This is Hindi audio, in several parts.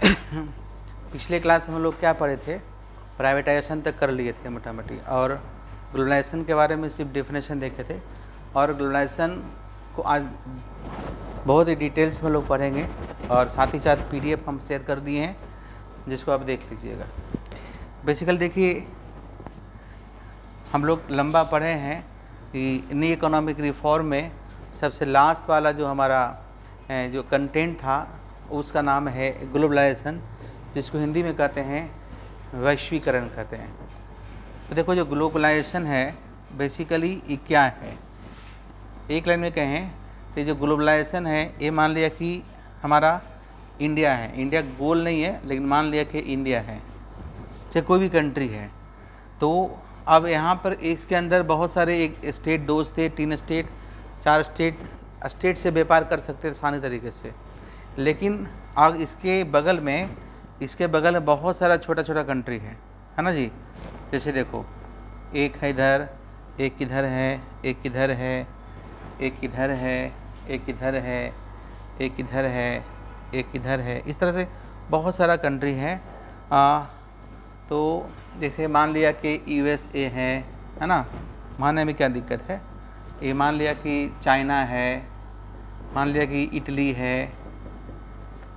पिछले क्लास में हम लोग क्या पढ़े थे, प्राइवेटाइजेशन तक कर लिए थे मोटा मोटी, और ग्लोबलाइजेशन के बारे में सिर्फ डेफिनेशन देखे थे। और ग्लोबलाइजेशन को आज बहुत ही डिटेल्स में लोग पढ़ेंगे, और साथ ही साथ PDF हम शेयर कर दिए हैं जिसको आप देख लीजिएगा। बेसिकली देखिए, हम लोग लंबा पढ़े हैं कि न्यू इकोनॉमिक रिफॉर्म में सबसे लास्ट वाला जो हमारा जो कंटेंट था उसका नाम है ग्लोबलाइजेशन, जिसको हिंदी में कहते हैं वैश्वीकरण कहते हैं। तो देखो, जो ग्लोबलाइजेशन है बेसिकली ये क्या है, एक लाइन में कहें तो जो ग्लोबलाइजेशन है ये मान लिया कि हमारा इंडिया है, इंडिया गोल नहीं है लेकिन मान लिया कि इंडिया है, चाहे कोई भी कंट्री है। तो अब यहाँ पर इसके अंदर बहुत सारे एक स्टेट, 2 स्टेट, 3 स्टेट, 4 स्टेट से व्यापार कर सकते हैं आसानी तरीके से। लेकिन अब इसके बगल में बहुत सारा छोटा छोटा कंट्री है ना जी। जैसे देखो, एक है इधर, एक इधर है, एक इधर है, एक इधर है, एक इधर है, एक इधर है, एक इधर है, इस तरह से बहुत सारा कंट्री है। तो जैसे मान लिया कि USA है ना, मानने में क्या दिक्कत है। ये मान लिया कि चाइना है, मान लिया कि इटली है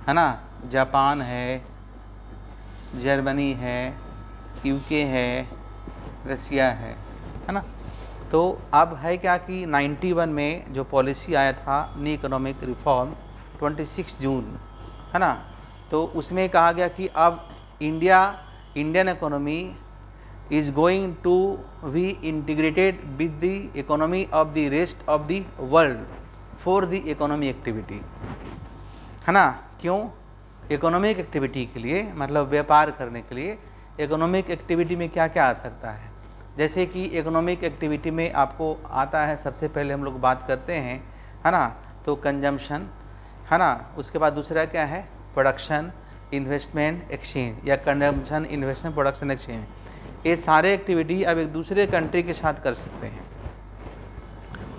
ना, जापान है, जर्मनी है, UK है, रसिया है ना। तो अब है क्या कि 91 में जो पॉलिसी आया था न्यू इकोनॉमिक रिफॉर्म 26 जून है ना, तो उसमें कहा गया कि अब Indian economy is going to be integrated with the economy of the rest of the world for the economic activity, है ना। क्यों? इकोनॉमिक एक्टिविटी के लिए, मतलब व्यापार करने के लिए इकोनॉमिक एक्टिविटी में क्या क्या आ सकता है। जैसे कि इकोनॉमिक एक्टिविटी में आपको आता है, सबसे पहले हम लोग बात करते हैं है ना, तो कंजम्पशन है ना, उसके बाद दूसरा क्या है प्रोडक्शन, इन्वेस्टमेंट, एक्सचेंज, या कंजम्पशन, इन्वेस्टमेंट, प्रोडक्शन, एक्सचेंज। ये सारे एक्टिविटी अब एक दूसरे कंट्री के साथ कर सकते हैं।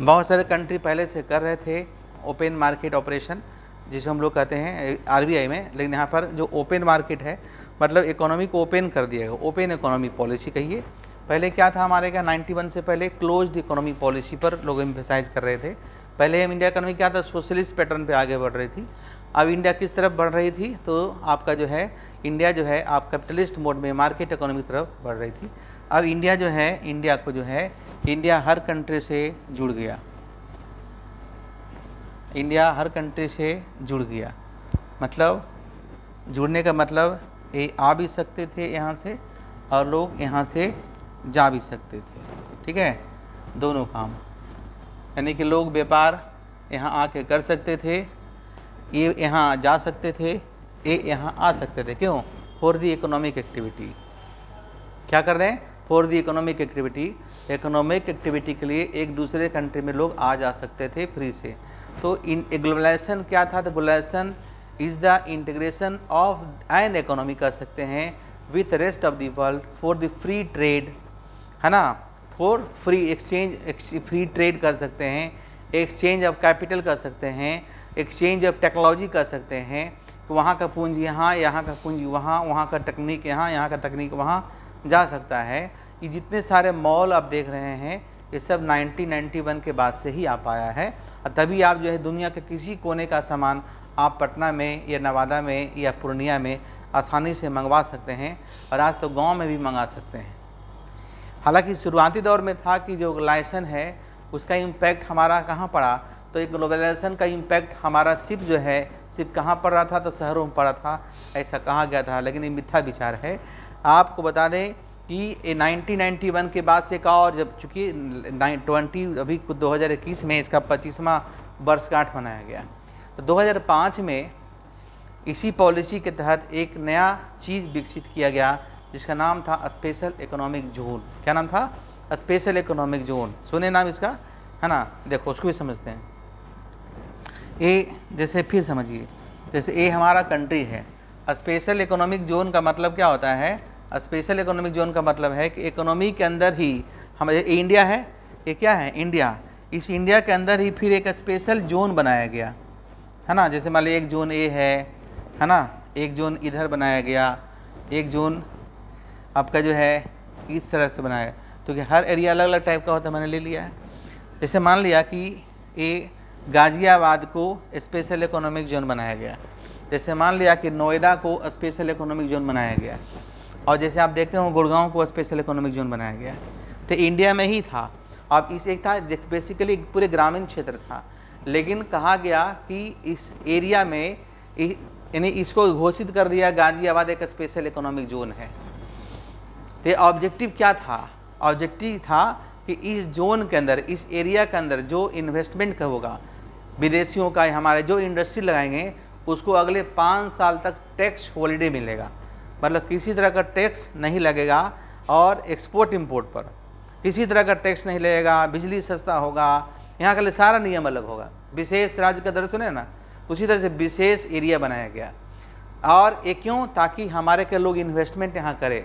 बहुत सारे कंट्री पहले से कर रहे थे ओपन मार्केट ऑपरेशन, जिसे हम लोग कहते हैं RBI में, लेकिन यहाँ पर जो ओपन मार्केट है मतलब इकोनॉमी को ओपन कर दिया गया, ओपन इकोनॉमी पॉलिसी कहिए। पहले क्या था हमारे क्या 91 से पहले क्लोज्ड इकोनॉमी पॉलिसी पर लोग एम्फेसाइज कर रहे थे। पहले हम इंडिया इकोनॉमी क्या था, सोशलिस्ट पैटर्न पे आगे बढ़ रही थी। अब इंडिया किस तरफ बढ़ रही थी, तो आपका जो है इंडिया जो है आप कैपिटलिस्ट मोड में मार्केट इकोनॉमी की तरफ बढ़ रही थी। अब इंडिया जो है, इंडिया हर कंट्री से जुड़ गया, इंडिया हर कंट्री से जुड़ गया। मतलब जुड़ने का मतलब ये आ भी सकते थे यहाँ से, और लोग यहाँ से जा भी सकते थे, ठीक है, दोनों काम। यानी कि लोग व्यापार यहाँ आके कर सकते थे, ये यहाँ जा सकते थे, ये यहाँ आ सकते थे। क्यों? For the economic activity. क्या कर रहे हैं? For the economic activity. Economic activity के लिए एक दूसरे कंट्री में लोग आ जा सकते थे फ्री से। तो इन ग्लोबलाइजेशन क्या था, तो globalisation is the integration of an economy कर सकते हैं with rest of the world for the free trade, है ना, for free exchange, free trade कर सकते हैं, एक्सचेंज ऑफ कैपिटल कर सकते हैं, एक्सचेंज ऑफ टेक्नोलॉजी कर सकते हैं। तो वहाँ का पूंजी यहाँ का पूंजी वहाँ का तकनीक यहाँ का तकनीक वहाँ जा सकता है। ये जितने सारे मॉल आप देख रहे हैं ये सब 1991 के बाद से ही आ पाया है। और तभी आप जो है दुनिया के किसी कोने का सामान आप पटना में या नवादा में या पूर्णिया में आसानी से मंगवा सकते हैं, और आज तो गाँव में भी मंगा सकते हैं। हालांकि शुरुआती दौर में था कि जो ग्लोबलाइजेशन है उसका इम्पैक्ट हमारा कहाँ पड़ा, तो एक ग्लोबलाइजेशन का इम्पैक्ट हमारा सिर्फ कहाँ पड़ रहा था, तो शहरों में पड़ा था, ऐसा कहा गया था। लेकिन ये मिथ्या विचार है। आपको बता दें कि 1991 के बाद से का, और जब चूँकि 20 अभी 2021 में इसका 25वां वर्षगांठ मनाया गया, तो 2005 में इसी पॉलिसी के तहत एक नया चीज़ विकसित किया गया जिसका नाम था स्पेशल इकोनॉमिक जोन। क्या नाम था? Special economic zone. सुने नाम इसका, है ना। देखो उसको भी समझते हैं। ये जैसे फिर समझिए, जैसे ये हमारा कंट्री है। स्पेशल इकोनॉमिक जोन का मतलब क्या होता है? स्पेशल इकोनॉमिक जोन का मतलब है कि इकोनॉमी के अंदर ही हम, इंडिया है, ये क्या है? इंडिया। इस इंडिया के अंदर ही फिर एक स्पेशल जोन बनाया गया, है ना। जैसे मान लीजिए एक जोन ए है ना, एक जोन इधर बनाया गया, एक जोन आपका जो है इस तरह से बनाया, तो कि हर एरिया अलग अलग टाइप का होता है, मैंने ले लिया है। जैसे मान लिया कि ये गाज़ियाबाद को स्पेशल इकोनॉमिक जोन बनाया गया, जैसे मान लिया कि नोएडा को स्पेशल इकोनॉमिक जोन बनाया गया, और जैसे आप देखते हो गुड़गांव को स्पेशल इकोनॉमिक जोन बनाया गया। तो इंडिया में ही था। अब इस एक था बेसिकली पूरे ग्रामीण क्षेत्र था, लेकिन कहा गया कि इस एरिया में यानी इसको घोषित कर दिया गाज़ियाबाद एक स्पेशल इकोनॉमिक जोन है। तो ऑब्जेक्टिव क्या था? ऑब्जेक्टिव था कि इस जोन के अंदर, इस एरिया के अंदर जो इन्वेस्टमेंट का होगा विदेशियों का, हमारे जो इंडस्ट्री लगाएंगे उसको अगले 5 साल तक टैक्स हॉलीडे मिलेगा, मतलब किसी तरह का टैक्स नहीं लगेगा, और एक्सपोर्ट इंपोर्ट पर किसी तरह का टैक्स नहीं लगेगा, बिजली सस्ता होगा, यहाँ का सारा नियम अलग होगा। विशेष राज्य का दर सुने ना, उसी तरह से विशेष एरिया बनाया गया। और ये क्यों? ताकि हमारे के लोग इन्वेस्टमेंट यहाँ करें,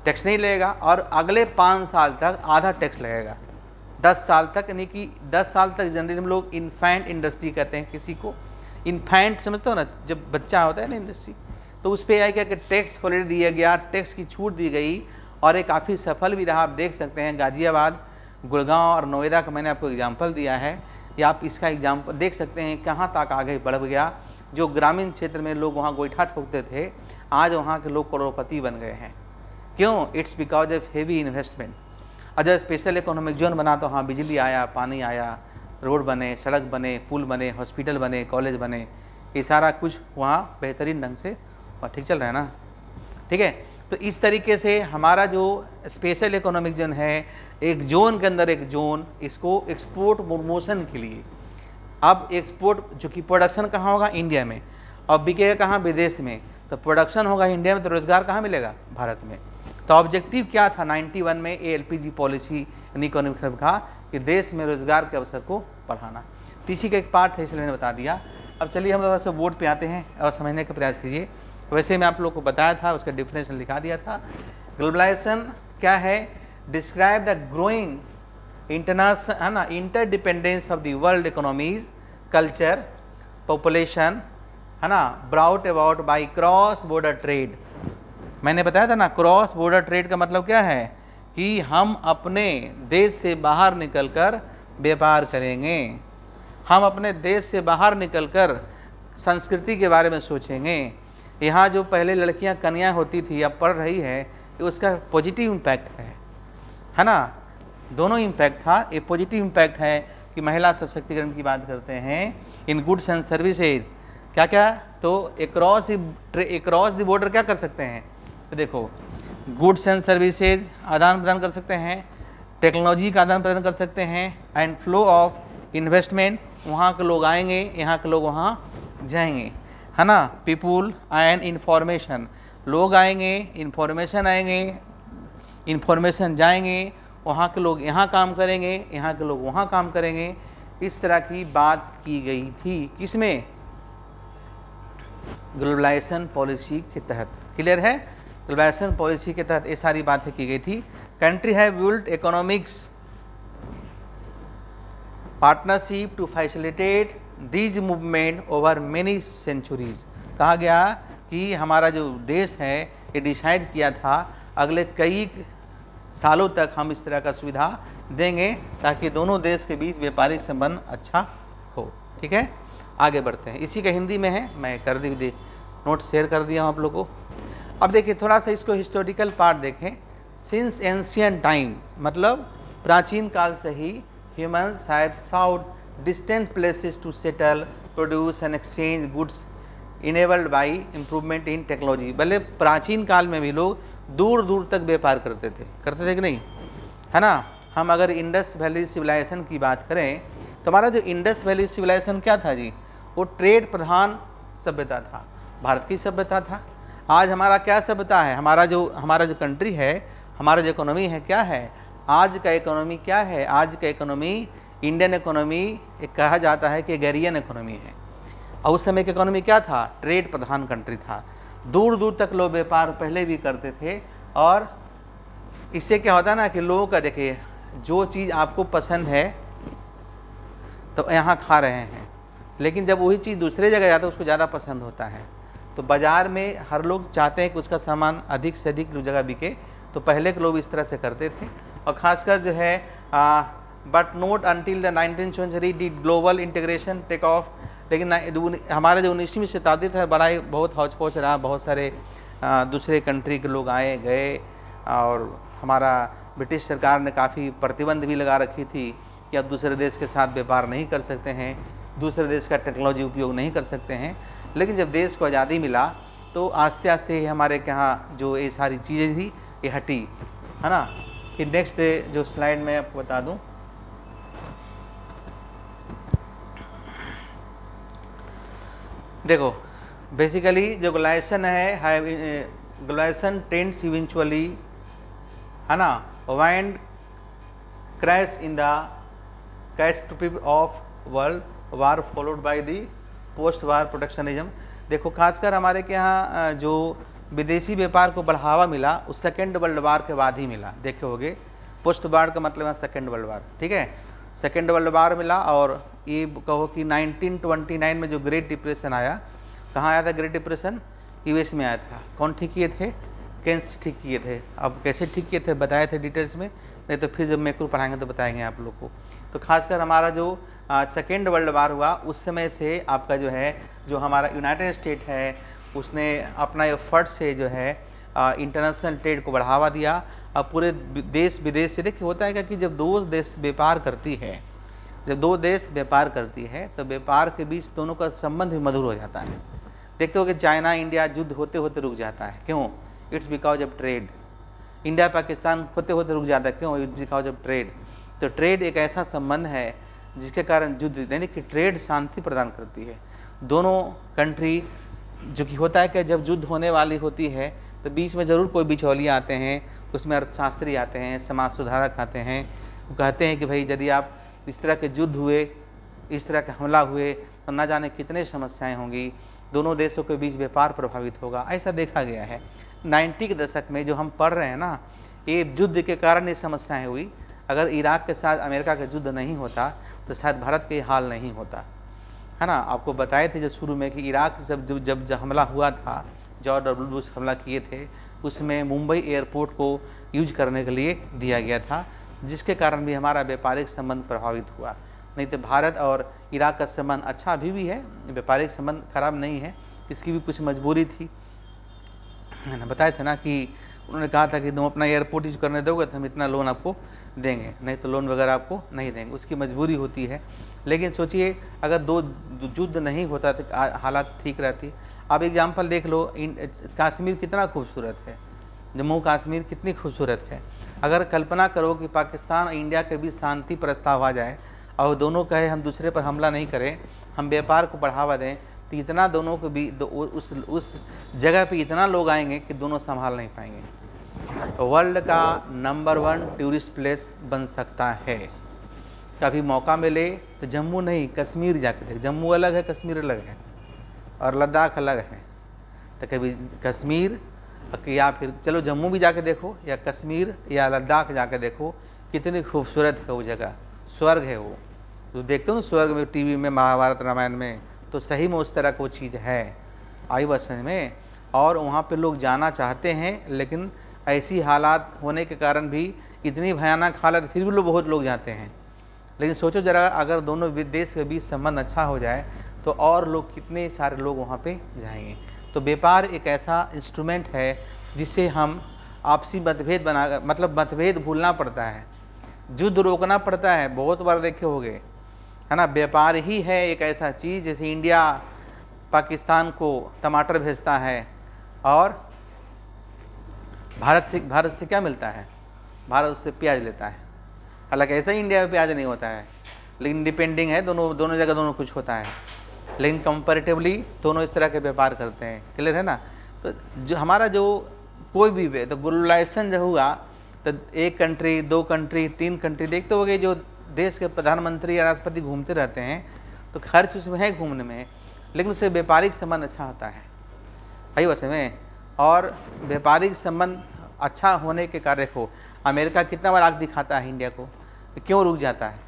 टैक्स नहीं लगेगा, और अगले 5 साल तक आधा टैक्स लगेगा, 10 साल तक, यानी कि 10 साल तक जनरली हम लोग इन्फेंट इंडस्ट्री कहते हैं किसी को। इन्फेंट समझते हो ना, जब बच्चा होता है ना इंडस्ट्री, तो उस पर क्या कि टैक्स हॉलीडे दिया गया, टैक्स की छूट दी गई, और ये काफ़ी सफल भी रहा। आप देख सकते हैं गाज़ियाबाद, गुड़गांव और नोएडा का मैंने आपको एग्जांपल दिया है, या आप इसका एग्जांपल देख सकते हैं कहाँ तक आगे बढ़ गया। जो ग्रामीण क्षेत्र में लोग वहाँ गोईठा ठोकते थे, आज वहाँ के लोग करोड़पति बन गए हैं। क्यों? It's because of heavy investment. और जब स्पेशल इकोनॉमिक जोन बना तो वहाँ बिजली आया, पानी आया, रोड बने, सड़क बने, पुल बने, हॉस्पिटल बने, कॉलेज बने, ये सारा कुछ वहाँ बेहतरीन ढंग से वहाँ ठीक चल रहा है ना, ठीक है। तो इस तरीके से हमारा जो स्पेशल इकोनॉमिक जोन है, एक जोन के अंदर एक जोन, इसको एक्सपोर्ट प्रमोशन के लिए, अब एक्सपोर्ट जो कि प्रोडक्शन कहाँ होगा? इंडिया में, और बिकेगा कहाँ? विदेश में। तो प्रोडक्शन होगा इंडिया में, तो रोज़गार कहाँ मिलेगा? भारत में। तो ऑब्जेक्टिव क्या था 91 में? ALPG पॉलिसी यानी इकोनॉमिक कहा कि देश में रोजगार के अवसर को बढ़ाना। तो इसी का एक पार्ट है, इसलिए मैंने बता दिया। अब चलिए हम थोड़ा सा बोर्ड पे आते हैं और समझने का प्रयास कीजिए। वैसे मैं आप लोग को बताया था, उसका डिफिनेशन लिखा दिया था। ग्लोबलाइजेशन क्या है? डिस्क्राइब द ग्रोइंग इंटरनेशनल, है ना, interdependence of the world economies, culture, population, है ना, brought about by cross border trade. मैंने बताया था ना, क्रॉस बॉर्डर ट्रेड का मतलब क्या है कि हम अपने देश से बाहर निकलकर व्यापार करेंगे, हम अपने देश से बाहर निकलकर संस्कृति के बारे में सोचेंगे। यहाँ जो पहले लड़कियाँ कन्या होती थी, अब पढ़ रही है, ये उसका पॉजिटिव इम्पैक्ट है ना, दोनों इम्पैक्ट था। ये पॉजिटिव इम्पैक्ट है कि महिला सशक्तिकरण की बात करते हैं। इन गुड्स एंड सर्विसेज क्या क्या, तो अक्रॉस द बॉर्डर क्या कर सकते हैं? तो देखो, गुड्स एंड सर्विसेज आदान प्रदान कर सकते हैं, टेक्नोलॉजी का आदान प्रदान कर सकते हैं, एंड फ्लो ऑफ इन्वेस्टमेंट, वहाँ के लोग आएंगे, यहाँ के लोग वहाँ जाएंगे, है ना। पीपुल एंड इंफॉर्मेशन, लोग आएंगे, इंफॉर्मेशन आएंगे, इंफॉर्मेशन जाएंगे, वहाँ के लोग यहाँ काम करेंगे, यहाँ के लोग वहाँ काम करेंगे। इस तरह की बात की गई थी किसमें? ग्लोबलाइजेशन पॉलिसी के तहत। क्लियर है? ग्लोबलाइजेशन पॉलिसी के तहत ये सारी बातें की गई थी। Country have built economics partnership to facilitate these movement over many centuries. कहा गया कि हमारा जो देश है ये डिसाइड किया था अगले कई सालों तक हम इस तरह का सुविधा देंगे ताकि दोनों देश के बीच व्यापारिक संबंध अच्छा हो। ठीक है, आगे बढ़ते हैं। इसी का हिंदी में है, मैं कर दी नोट शेयर कर दिया हूँ आप लोगों को। अब देखिए थोड़ा सा इसको हिस्टोरिकल पार्ट देखें। सिंस एंशियंट टाइम, मतलब प्राचीन काल से ही humans have sought distant places to settle, produce and exchange goods enabled by improvement in technology. भले प्राचीन काल में भी लोग दूर दूर तक व्यापार करते थे कि नहीं, है ना। हम अगर इंडस वैली सिविलाइजेशन की बात करें तो हमारा जो इंडस वैली सिविलाइजेशन क्या था जी, वो ट्रेड प्रधान सभ्यता था, भारत की सभ्यता था। आज हमारा क्या सभ्यता है? हमारा जो कंट्री है, हमारा जो इकोनॉमी है क्या है? आज का इकोनॉमी क्या है? आज का इकोनॉमी, इंडियन इकोनॉमी एक कहा जाता है कि एग्रेरियन इकोनॉमी है। और उस समय की इकोनॉमी क्या था? ट्रेड प्रधान कंट्री था। दूर दूर तक लोग व्यापार पहले भी करते थे। और इससे क्या होता है ना कि लोगों का, देखिए, जो चीज़ आपको पसंद है तो यहाँ खा रहे हैं, लेकिन जब वही चीज़ दूसरे जगह जाता है उसको ज़्यादा पसंद होता है। तो बाज़ार में हर लोग चाहते हैं कि उसका सामान अधिक से अधिक जगह बिके, तो पहले के लोग इस तरह से करते थे। और ख़ासकर जो है but not until the 19th century the global integration take off. लेकिन हमारा जो 19वीं शताब्दी था बड़ा ही बहुत हौच पौच रहा, बहुत सारे दूसरे कंट्री के लोग आए गए, और हमारा ब्रिटिश सरकार ने काफ़ी प्रतिबंध भी लगा रखी थी कि अब दूसरे देश के साथ व्यापार नहीं कर सकते हैं, दूसरे देश का टेक्नोलॉजी उपयोग नहीं कर सकते हैं। लेकिन जब देश को आज़ादी मिला तो आस्ते आस्ते हमारे यहाँ जो ये सारी चीज़ें थी ये हटी, है ना। फिर नेक्स्ट जो स्लाइड मैं आपको बता दूं, देखो बेसिकली जो ग्लोबलाइजेशन है ग्लोबलाइजेशन टेंड्स इवेंचुअली, है ना, wind crash in the catastrophe of world war followed by the post war protectionism. देखो खासकर हमारे के यहाँ जो विदेशी व्यापार को बढ़ावा मिला उस सेकेंड वर्ल्ड वार के बाद ही मिला। देखे होगे पोस्ट वार का मतलब है सेकेंड वर्ल्ड वार, ठीक है, सेकेंड वर्ल्ड वार मिला। और ये कहो कि 1929 में जो ग्रेट डिप्रेशन आया, कहाँ आया था ग्रेट डिप्रेशन? यूएस में आया था। कौन ठीक किए थे? केन्स ठीक किए थे। अब कैसे ठीक किए थे बताए थे डिटेल्स में, नहीं तो फिर जब मैक्रो पढ़ाएंगे तो बताएंगे आप लोग को। तो खासकर हमारा जो सेकेंड वर्ल्ड वार हुआ उस समय से आपका जो है जो हमारा यूनाइटेड स्टेट है उसने अपना एफर्ट से जो है इंटरनेशनल ट्रेड को बढ़ावा दिया। अब पूरे देश विदेश से देखिए होता है कि जब दो देश व्यापार करती है, जब दो देश व्यापार करती है तो व्यापार के बीच दोनों का संबंध भी मधुर हो जाता है। देखते हो कि चाइना इंडिया युद्ध होते होते रुक जाता है, क्यों? It's because of trade. India Pakistan होते होते रुक जाता है, क्यों? It's because of trade. तो ट्रेड एक ऐसा संबंध है जिसके कारण युद्ध, यानी कि ट्रेड शांति प्रदान करती है। दोनों कंट्री जो कि होता है कि जब युद्ध होने वाली होती है तो बीच में ज़रूर कोई बिचौलिया आते हैं, उसमें अर्थशास्त्री आते हैं, समाज सुधारक आते हैं, वो कहते हैं कि भाई यदि आप इस तरह के युद्ध हुए, इस तरह के हमला हुए तो ना जाने कितने समस्याएं होंगी, दोनों देशों के बीच व्यापार प्रभावित होगा। ऐसा देखा गया है 90 के दशक में जो हम पढ़ रहे हैं ना, ये युद्ध के कारण ये समस्याएं हुई। अगर इराक के साथ अमेरिका का युद्ध नहीं होता तो शायद भारत के हाल नहीं होता, है ना। आपको बताए थे जब शुरू में कि इराक जब हमला हुआ था, जॉर्ज डब्ल्यू बुश हमला किए थे, उसमें मुंबई एयरपोर्ट को यूज करने के लिए दिया गया था, जिसके कारण भी हमारा व्यापारिक संबंध प्रभावित हुआ। नहीं तो भारत और इराक का संबंध अच्छा अभी भी है, व्यापारिक संबंध खराब नहीं है, इसकी भी कुछ मजबूरी थी, है ना। बताए थे ना कि उन्होंने कहा था कि तुम अपना एयरपोर्ट यूज करने दोगे तो हम इतना लोन आपको देंगे, नहीं तो लोन वगैरह आपको नहीं देंगे, उसकी मजबूरी होती है। लेकिन सोचिए अगर दो युद्ध नहीं होता तो हालात ठीक रहती। अब एग्जांपल देख लो, कश्मीर कितना खूबसूरत है, जम्मू कश्मीर कितनी खूबसूरत है। अगर कल्पना करो कि पाकिस्तान और इंडिया के बीच शांति प्रस्ताव आ जाए और दोनों कहे हम दूसरे पर हमला नहीं करें, हम व्यापार को बढ़ावा दें, तो इतना दोनों को भी उस जगह पे इतना लोग आएंगे कि दोनों संभाल नहीं पाएंगे। वर्ल्ड का नंबर 1 टूरिस्ट प्लेस बन सकता है। कभी मौका मिले तो जम्मू नहीं कश्मीर जाके देख, जम्मू अलग है कश्मीर अलग है और लद्दाख अलग है। तो कभी कश्मीर या फिर चलो जम्मू भी जाके देखो, या कश्मीर या लद्दाख जाके देखो, कितनी खूबसूरत है वो जगह, स्वर्ग है वो। तो देखते हो ना स्वर्ग में टीवी में, महाभारत रामायण में, तो सही में उस तरह की वो चीज़ है, आई बस में। और वहाँ पे लोग जाना चाहते हैं, लेकिन ऐसी हालात होने के कारण भी, इतनी भयानक हालत फिर भी लोग बहुत लोग जाते हैं। लेकिन सोचो ज़रा, अगर दोनों देश के बीच संबंध अच्छा हो जाए तो और लोग, कितने सारे लोग वहाँ पे जाएंगे। तो व्यापार एक ऐसा इंस्ट्रूमेंट है जिससे हम आपसी मतभेद बना, मतलब मतभेद भूलना पड़ता है, युद्ध रोकना पड़ता है। बहुत बार देखे होंगे, है ना। व्यापार ही है एक ऐसा चीज़, जैसे इंडिया पाकिस्तान को टमाटर भेजता है और भारत से क्या मिलता है? भारत उससे प्याज लेता है। हालांकि ऐसा ही इंडिया में प्याज नहीं होता है, लेकिन डिपेंडिंग है, दोनों जगह दोनों कुछ होता है, लेकिन कंपैरेटिवली दोनों इस तरह के व्यापार करते हैं। क्लियर है ना। तो जो हमारा जो कोई भी तो ग्लोबलाइजेशन जो हुआ तो एक कंट्री, दो कंट्री, तीन कंट्री, देखते होगे जो देश के प्रधानमंत्री या राष्ट्रपति घूमते रहते हैं तो खर्च उसमें है घूमने में, लेकिन उससे व्यापारिक संबंध अच्छा होता है, भाई वैसे में। और व्यापारिक संबंध अच्छा होने के कारण देखो अमेरिका कितना बार आग दिखाता है इंडिया को, क्यों रुक जाता है?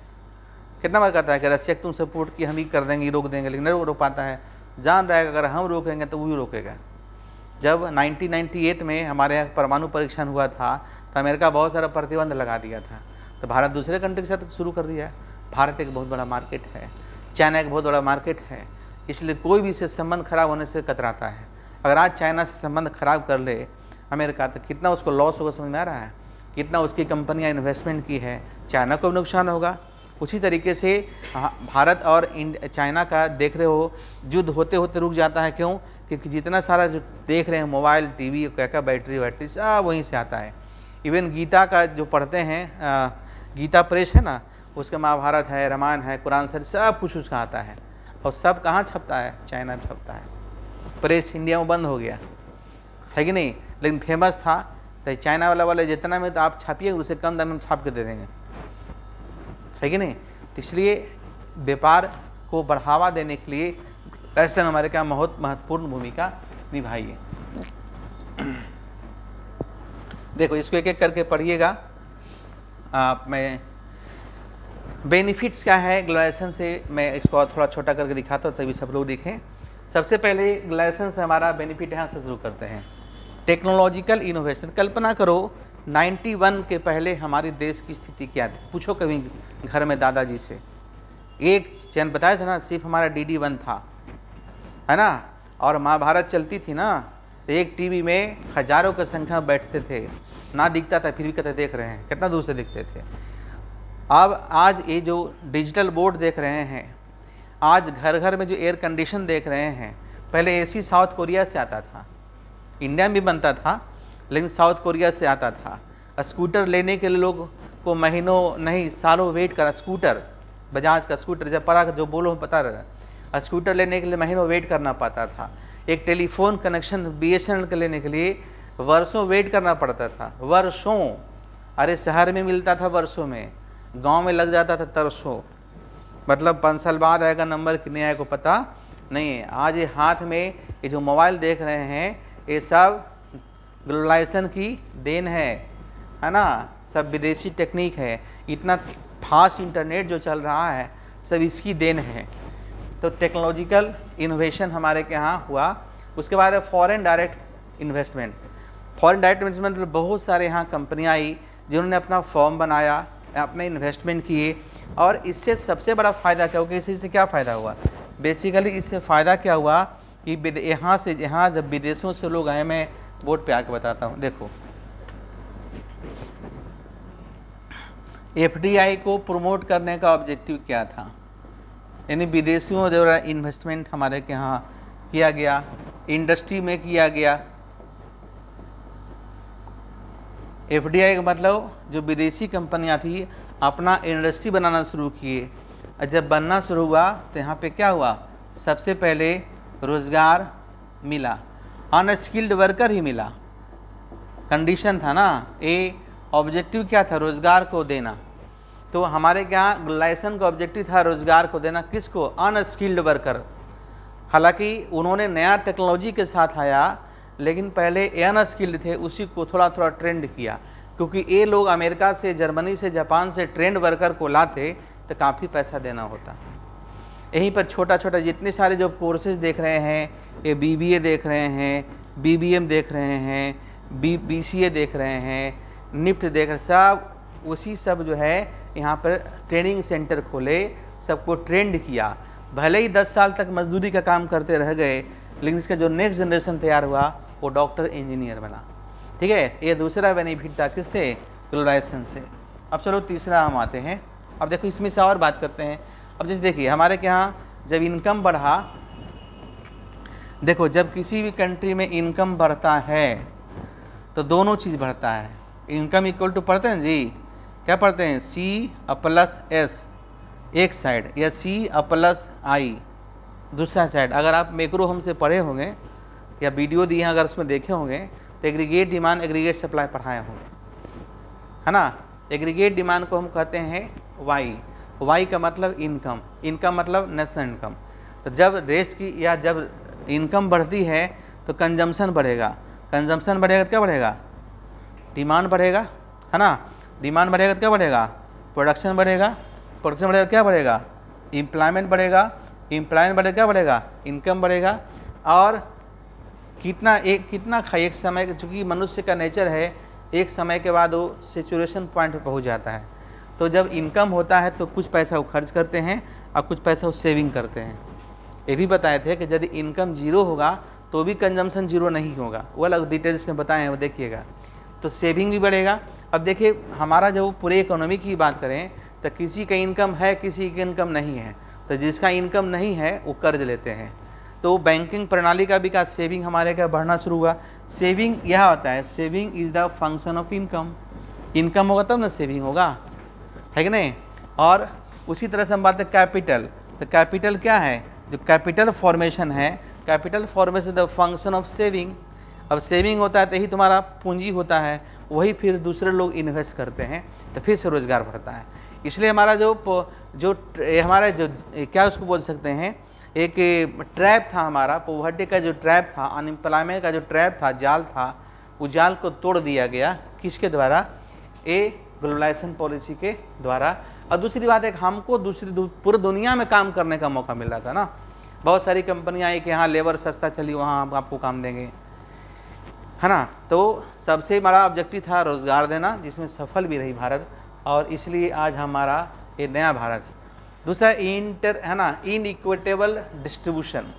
कितना बार कहता है कि रशिया तुम सपोर्ट की हम ही कर देंगे, रोक देंगे, लेकिन नहीं रोक पाता है। जान रहा है कि अगर हम रोकेंगे तो वो भी रोकेगा। जब 1998 में हमारे यहाँ परमाणु परीक्षण हुआ था तो अमेरिका बहुत सारा प्रतिबंध लगा दिया था, तो भारत दूसरे कंट्री के साथ शुरू कर दिया है। भारत एक बहुत बड़ा मार्केट है, चाइना एक बहुत बड़ा मार्केट है, इसलिए कोई भी इससे संबंध खराब होने से कतराता है। अगर आज चाइना से संबंध खराब कर ले अमेरिका तो कितना उसको लॉस होगा समझ में आ रहा है, कितना उसकी कंपनियां इन्वेस्टमेंट की है, चाइना को भी नुकसान होगा। उसी तरीके से भारत और चाइना का देख रहे हो युद्ध होते होते रुक जाता है। क्यों? क्योंकि जितना सारा जो देख रहे हैं मोबाइल, टीवी, क्या क्या बैटरी सब वहीं से आता है। इवन गीता का जो पढ़ते हैं, गीता प्रेस है ना, उसका महाभारत है, रामायण है, कुरान शरीफ सब कुछ उसका आता है। और सब कहाँ छपता है? चाइना में छपता है। प्रेस इंडिया में बंद हो गया है कि नहीं, लेकिन फेमस था। तो चाइना वाले जितना में तो आप छापिए उससे कम दाम में छाप के दे देंगे, है कि नहीं। तो इसलिए व्यापार को बढ़ावा देने के लिए ऐसे हमारे क्या बहुत महत्वपूर्ण भूमिका निभाई है। देखो इसको एक एक करके पढ़िएगा। मैं बेनिफिट्स क्या है ग्लोबलाइजेशन से, मैं इसको थोड़ा छोटा करके दिखाता हूँ सभी सब लोग देखें। सबसे पहले ग्लोबलाइजेशन से हमारा बेनिफिट यहाँ से शुरू करते हैं। Technological innovation. कल्पना करो 91 के पहले हमारे देश की स्थिति क्या थी? पूछो कभी घर में दादाजी से। एक चैनल बताया था ना, सिर्फ हमारा DD1 था, है ना, और महाभारत चलती थी ना, तो एक टीवी में हजारों की संख्या बैठते थे, ना दिखता था फिर भी कहते देख रहे हैं, कितना दूर से दिखते थे। अब आज ये जो डिजिटल बोर्ड देख रहे हैं, आज घर घर में जो एयर कंडीशन देख रहे हैं, पहले AC साउथ कोरिया से आता था, इंडिया में भी बनता था लेकिन साउथ कोरिया से आता था। स्कूटर लेने के लिए लोग को महीनों नहीं सालों वेट करा। स्कूटर, बजाज का स्कूटर, जब पड़ा जो बोलो पता रहा, स्कूटर लेने के लिए महीनों वेट करना पड़ता था। एक टेलीफोन कनेक्शन BSNL के लेने के लिए वर्षों वेट करना पड़ता था, वर्षों। अरे शहर में मिलता था वर्षों में, गांव में लग जाता था तरसों। मतलब 5 साल बाद आएगा नंबर कि नहीं आएगा पता नहीं है। आज ये हाथ में ये जो मोबाइल देख रहे हैं, ये सब ग्लोबलाइजेशन की देन है ना, सब विदेशी टेक्निक है। इतना फास्ट इंटरनेट जो चल रहा है सब इसकी देन है। तो टेक्नोलॉजिकल इनोवेशन हमारे के यहाँ हुआ। उसके बाद है foreign direct investment. Foreign direct investment में बहुत सारे यहाँ कंपनियाँ आई जिन्होंने अपना फॉर्म बनाया, अपने इन्वेस्टमेंट किए। और इससे सबसे बड़ा फ़ायदा क्या हुआ? इससे क्या फ़ायदा हुआ? बेसिकली इससे फ़ायदा क्या हुआ कि यहाँ जब विदेशों से लोग आए, मैं बोर्ड पे आके बताता हूँ। देखो FDI को प्रमोट करने का ऑब्जेक्टिव क्या था? यानी विदेशियों द्वारा इन्वेस्टमेंट हमारे के यहाँ किया गया, इंडस्ट्री में किया गया। FDI का मतलब जो विदेशी कंपनियां थी अपना इंडस्ट्री बनाना शुरू किए। और जब बनना शुरू हुआ तो यहाँ पे क्या हुआ? सबसे पहले रोज़गार मिला, अनस्किल्ड वर्कर ही मिला। कंडीशन था ना, ये ऑब्जेक्टिव क्या था? रोज़गार को देना। तो हमारे क्या ग्लोबलाइजेशन का ऑब्जेक्टिव था रोज़गार को देना। किसको? Unskilled worker. हालांकि उन्होंने नया टेक्नोलॉजी के साथ आया, लेकिन पहले अनस्किल्ड थे, उसी को थोड़ा थोड़ा ट्रेंड किया। क्योंकि ये लोग अमेरिका से, जर्मनी से, जापान से ट्रेंड वर्कर को लाते तो काफ़ी पैसा देना होता। यहीं पर छोटा छोटा जितने सारे जो कोर्सेज देख रहे हैं, ये BBA देख रहे हैं, BBM देख रहे हैं, BCA देख रहे हैं, निफ्ट देख रहे हैं, सब उसी सब जो है यहाँ पर ट्रेनिंग सेंटर खोले, सबको ट्रेंड किया। भले ही 10 साल तक मजदूरी का काम करते रह गए, लेकिन इसका जो नेक्स्ट जनरेशन तैयार हुआ वो डॉक्टर इंजीनियर बना। ठीक है, ये दूसरा बेनिफिट था किससे? ग्लोबलाइजेशन से। अब चलो तीसरा हम आते हैं। अब देखो इसमें से और बात करते हैं। अब जैसे देखिए हमारे के यहाँ जब इनकम बढ़ा, देखो जब किसी भी कंट्री में इनकम बढ़ता है तो दोनों चीज़ बढ़ता है। इनकम इक्वल टू पढ़ते हैं जी, क्या पढ़ते हैं? C+S एक साइड, या C+I दूसरा साइड। अगर आप मैक्रो हमसे पढ़े होंगे या वीडियो दिए हैं अगर उसमें देखे होंगे तो एग्रीगेट डिमांड, एग्रीगेट सप्लाई पढ़ाए होंगे, है ना। एग्रीगेट डिमांड को हम कहते हैं वाई का मतलब इनकम, इनकम मतलब नेशनल इनकम। तो जब देश की या जब इनकम बढ़ती है तो कंजम्पशन बढ़ेगा, कंजम्पशन बढ़ेगा तो क्या बढ़ेगा? डिमांड बढ़ेगा, है ना। डिमांड बढ़ेगा तो क्या बढ़ेगा? प्रोडक्शन बढ़ेगा, प्रोडक्शन बढ़ेगा क्या बढ़ेगा? एम्प्लॉयमेंट बढ़ेगा, एम्प्लॉयमेंट बढ़ेगा, क्या बढ़ेगा, इनकम बढ़ेगा। और कितना एक समय, चूँकि मनुष्य का नेचर है एक समय के बाद वो सेचुरेशन पॉइंट पर पहुँच जाता है। तो जब इनकम होता है तो कुछ पैसा वो खर्च करते हैं और कुछ पैसा वो सेविंग करते हैं। ये भी बताए थे कि यदि इनकम जीरो होगा तो भी कंजम्पशन जीरो नहीं होगा, वो अलग डिटेल्स में बताए हैं, वो देखिएगा। तो सेविंग भी बढ़ेगा। अब देखिए हमारा जब पूरे इकोनॉमी की बात करें तो किसी का इनकम है, किसी की इनकम नहीं है। तो जिसका इनकम नहीं है वो कर्ज लेते हैं। तो बैंकिंग प्रणाली का विकास, सेविंग हमारे क्या बढ़ना शुरू हुआ। सेविंग यह होता है, saving is the function of income. Income होगा तब ना सेविंग होगा, है कि नहीं। और उसी तरह से हम बात करें कैपिटल, तो कैपिटल क्या है, जो कैपिटल फॉर्मेशन है, capital formation the function of saving. अब सेविंग होता है तो ही तुम्हारा पूंजी होता है, वही फिर दूसरे लोग इन्वेस्ट करते हैं तो फिर से रोज़गार बढ़ता है। इसलिए हमारा हमारा जो क्या उसको बोल सकते हैं, एक ट्रैप था हमारा, पॉवर्टी का जो ट्रैप था, अनएम्प्लॉयमेंट का जो ट्रैप था, जाल था, उस जाल को तोड़ दिया गया। किसके द्वारा, ग्लोबलाइजेशन पॉलिसी के द्वारा। और दूसरी बात है हमको पूरी दुनिया में काम करने का मौका मिल रहा था ना। बहुत सारी कंपनियां आई कि यहाँ लेबर सस्ता चली, वहाँ हम आपको काम देंगे, है ना। तो सबसे बड़ा ऑब्जेक्टिव था रोज़गार देना, जिसमें सफल भी रही भारत, और इसलिए आज हमारा ये नया भारत। दूसरा इनइक्विटेबल डिस्ट्रीब्यूशन,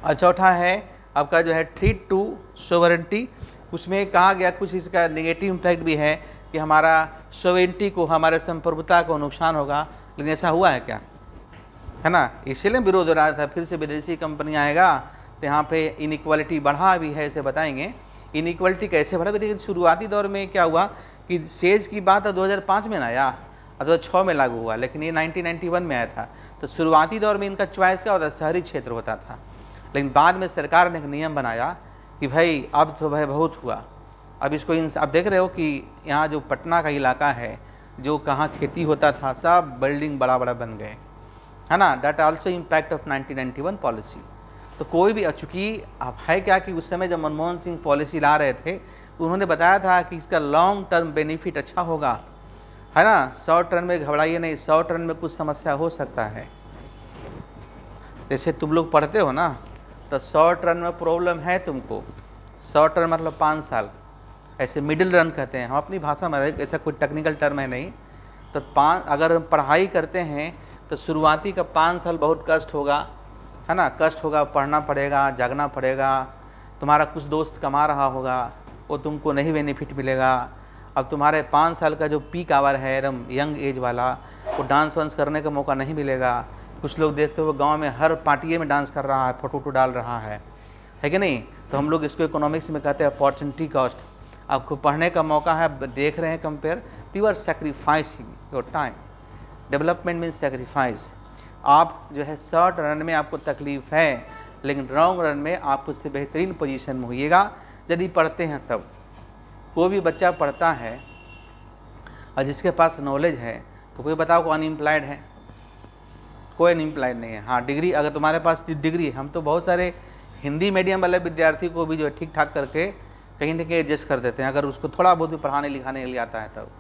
और चौथा है आपका जो है थ्रेट टू सोवरेंटी। उसमें कहा गया कुछ इसका नेगेटिव इम्पैक्ट भी है कि हमारा सोवरेंटी को, हमारे संप्रभुता को नुकसान होगा, लेकिन ऐसा हुआ है क्या, है ना। इसीलिए विरोध हो रहा था, फिर से विदेशी कंपनी आएगा तो यहाँ पे इनइक्वालिटी बढ़ा भी है, इसे बताएंगे इनइक्वालिटी कैसे बढ़ा। देखिए शुरुआती दौर में क्या हुआ कि सेज की बात 2005 में ना आया, 2006 में लागू हुआ, लेकिन ये 1991 में आया था। तो शुरुआती दौर में इनका चॉइस क्या होता, शहरी क्षेत्र होता था। लेकिन बाद में सरकार ने एक नियम बनाया कि भाई अब तो भाई बहुत हुआ, अब इसको आप देख रहे हो कि यहाँ जो पटना का इलाका है, जो कहाँ खेती होता था, सब बिल्डिंग बड़ा बड़ा बन गए, है ना। That also impact of 1991 policy. तो कोई भी, चूँकि अब है क्या कि उस समय जब मनमोहन सिंह पॉलिसी ला रहे थे तो उन्होंने बताया था कि इसका लॉन्ग टर्म बेनिफिट अच्छा होगा, है ना। शॉर्ट टर्म में घबराइए नहीं, शॉर्ट टर्म में कुछ समस्या हो सकता है। जैसे तुम लोग पढ़ते हो ना, तो शॉर्ट रन में प्रॉब्लम है तुमको, शॉर्ट रन मतलब 5 साल, ऐसे मिडिल रन कहते हैं हम अपनी भाषा में, ऐसा कोई टेक्निकल टर्म है नहीं। तो अगर हम पढ़ाई करते हैं तो शुरुआती का 5 साल बहुत कष्ट होगा, है ना, कष्ट होगा, पढ़ना पड़ेगा, जागना पड़ेगा, तुम्हारा कुछ दोस्त कमा रहा होगा, वो तुमको नहीं बेनिफिट मिलेगा। अब तुम्हारे 5 साल का जो पीक आवर है एकदम यंग एज वाला, वो डांस वांस करने का मौका नहीं मिलेगा। कुछ लोग देखते हो गांव में हर पार्टी में डांस कर रहा है, फोटो डाल रहा है कि नहीं। तो हम लोग इसको इकोनॉमिक्स में कहते हैं अपॉर्चुनिटी कॉस्ट। आपको पढ़ने का मौका है, देख रहे हैं compare, you are sacrificing your time. Development means sacrifice. आप जो है शॉर्ट रन में आपको तकलीफ़ है, लेकिन लॉन्ग रन में आप उससे बेहतरीन पोजीशन में होइएगा यदि पढ़ते हैं तब। कोई भी बच्चा पढ़ता है और जिसके पास नॉलेज है, तो कोई बताओ को अनएम्प्लॉयड है, कोई अनएम्प्लॉयड नहीं है। हाँ डिग्री, अगर तुम्हारे पास डिग्री, हम तो बहुत सारे हिंदी मीडियम वाले विद्यार्थी को भी जो है ठीक ठाक करके कहीं ना कहीं एडजस्ट कर देते हैं, अगर उसको थोड़ा बहुत भी पढ़ाने लिखाने के लिए आता है तब।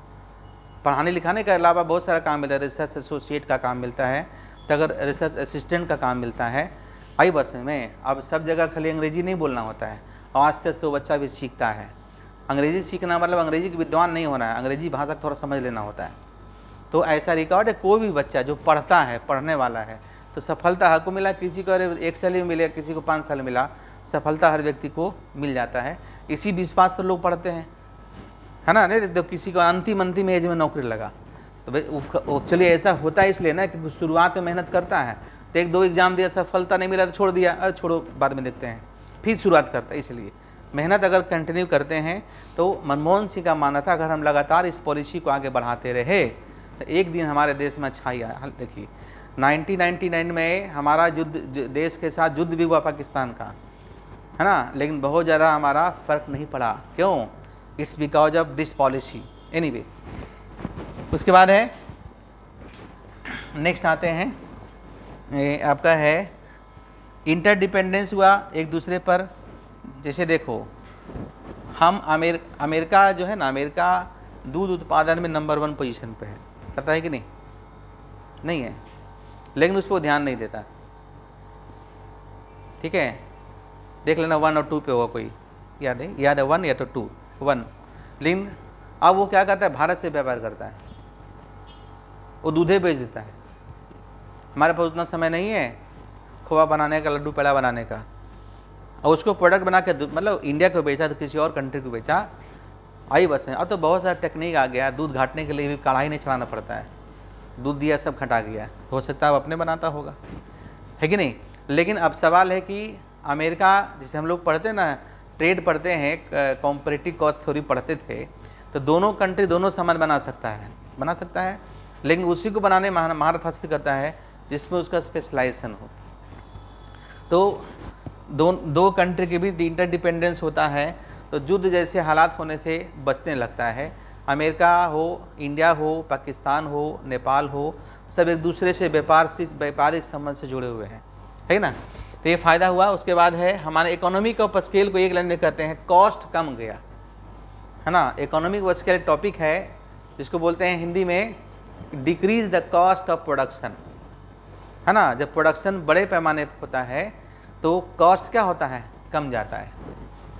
पढ़ाने लिखाने के अलावा बहुत सारा काम मिलता है, रिसर्च एसोसिएट का काम मिलता है, तो अगर रिसर्च असिस्टेंट का काम मिलता है। आई बस में अब सब जगह खाली अंग्रेजी नहीं बोलना होता है, और आस्ते आस्ते वो बच्चा भी सीखता है। अंग्रेजी सीखना मतलब अंग्रेजी के विद्वान नहीं होना है, अंग्रेजी भाषा थोड़ा समझ लेना होता है। तो ऐसा रिकॉर्ड है, कोई भी बच्चा जो पढ़ता है, पढ़ने वाला है, तो सफलता हर को मिला, किसी को 1 साल में मिले, किसी को 5 साल मिला, सफलता हर व्यक्ति को मिल जाता है। इसी विश्वास से लोग पढ़ते हैं, है ना। नहीं तो किसी को अंतिम एज में नौकरी लगा, तो भाई चलिए ऐसा होता है इसलिए ना कि शुरुआत में मेहनत करता है, तो 1-2 एग्ज़ाम दिया, सफलता नहीं मिला तो छोड़ दिया, अरे छोड़ो बाद में देखते हैं, फिर शुरुआत करता है। इसलिए मेहनत अगर कंटिन्यू करते हैं, तो मनमोहन सिंह का मानना था अगर हम लगातार इस पॉलिसी को आगे बढ़ाते रहे तो एक दिन हमारे देश में अच्छाई आया। देखिए 1999 में हमारा युद्ध, देश के साथ युद्ध भी हुआ पाकिस्तान का, है ना, लेकिन बहुत ज़्यादा हमारा फ़र्क नहीं पड़ा। क्यों? It's because of this policy. Anyway, उसके बाद है नेक्स्ट आते हैं, ये आपका है इंटरडिपेंडेंस हुआ एक दूसरे पर। जैसे देखो हम अमेरिका जो है ना, अमेरिका दूध उत्पादन में नंबर 1 पोजीशन पे है, पता है कि नहीं? नहीं है, लेकिन उस पर ध्यान नहीं देता। ठीक है, देख लेना 1 और 2 पे होगा कोई, याद है 1 या तो 2, 1। लेकिन अब वो क्या करता है, भारत से व्यापार करता है, वो दूधे बेच देता है। हमारे पास उतना समय नहीं है खोआ बनाने का, लड्डू पेड़ा बनाने का, और उसको प्रोडक्ट बना के मतलब इंडिया को बेचा तो किसी और कंट्री को बेचा, आई बस है। अब तो बहुत सारा टेक्निक आ गया, दूध घाटने के लिए भी कढ़ाई नहीं चलाना पड़ता है, दूध दिया सब घटा गया, हो सकता है अब अपने बनाता होगा, है कि नहीं। लेकिन अब सवाल है कि अमेरिका, जिसे हम लोग पढ़ते ना, ट्रेड पढ़ते हैं, कॉम्परेटिव कॉस्ट थ्योरी पढ़ते थे, तो दोनों कंट्री दोनों सामान बना सकता है, लेकिन उसी को बनाने महारत हासिल करता है जिसमें उसका स्पेशलाइजेशन हो। तो दो कंट्री के बीच इंटरडिपेंडेंस होता है, तो युद्ध जैसे हालात होने से बचने लगता है। अमेरिका हो, इंडिया हो, पाकिस्तान हो, नेपाल हो, सब एक दूसरे से व्यापारिक संबंध से जुड़े हुए हैं, है ना। तो ये फ़ायदा हुआ। उसके बाद है हमारे इकोनॉमिक ऑफ स्केल को एक लाइन में कहते हैं कॉस्ट कम गया, है ना। इकोनॉमिक ऑफ स्केल टॉपिक है जिसको बोलते हैं हिंदी में decrease the cost of production, है ना। जब प्रोडक्शन बड़े पैमाने पर होता है तो कॉस्ट क्या होता है, कम जाता है।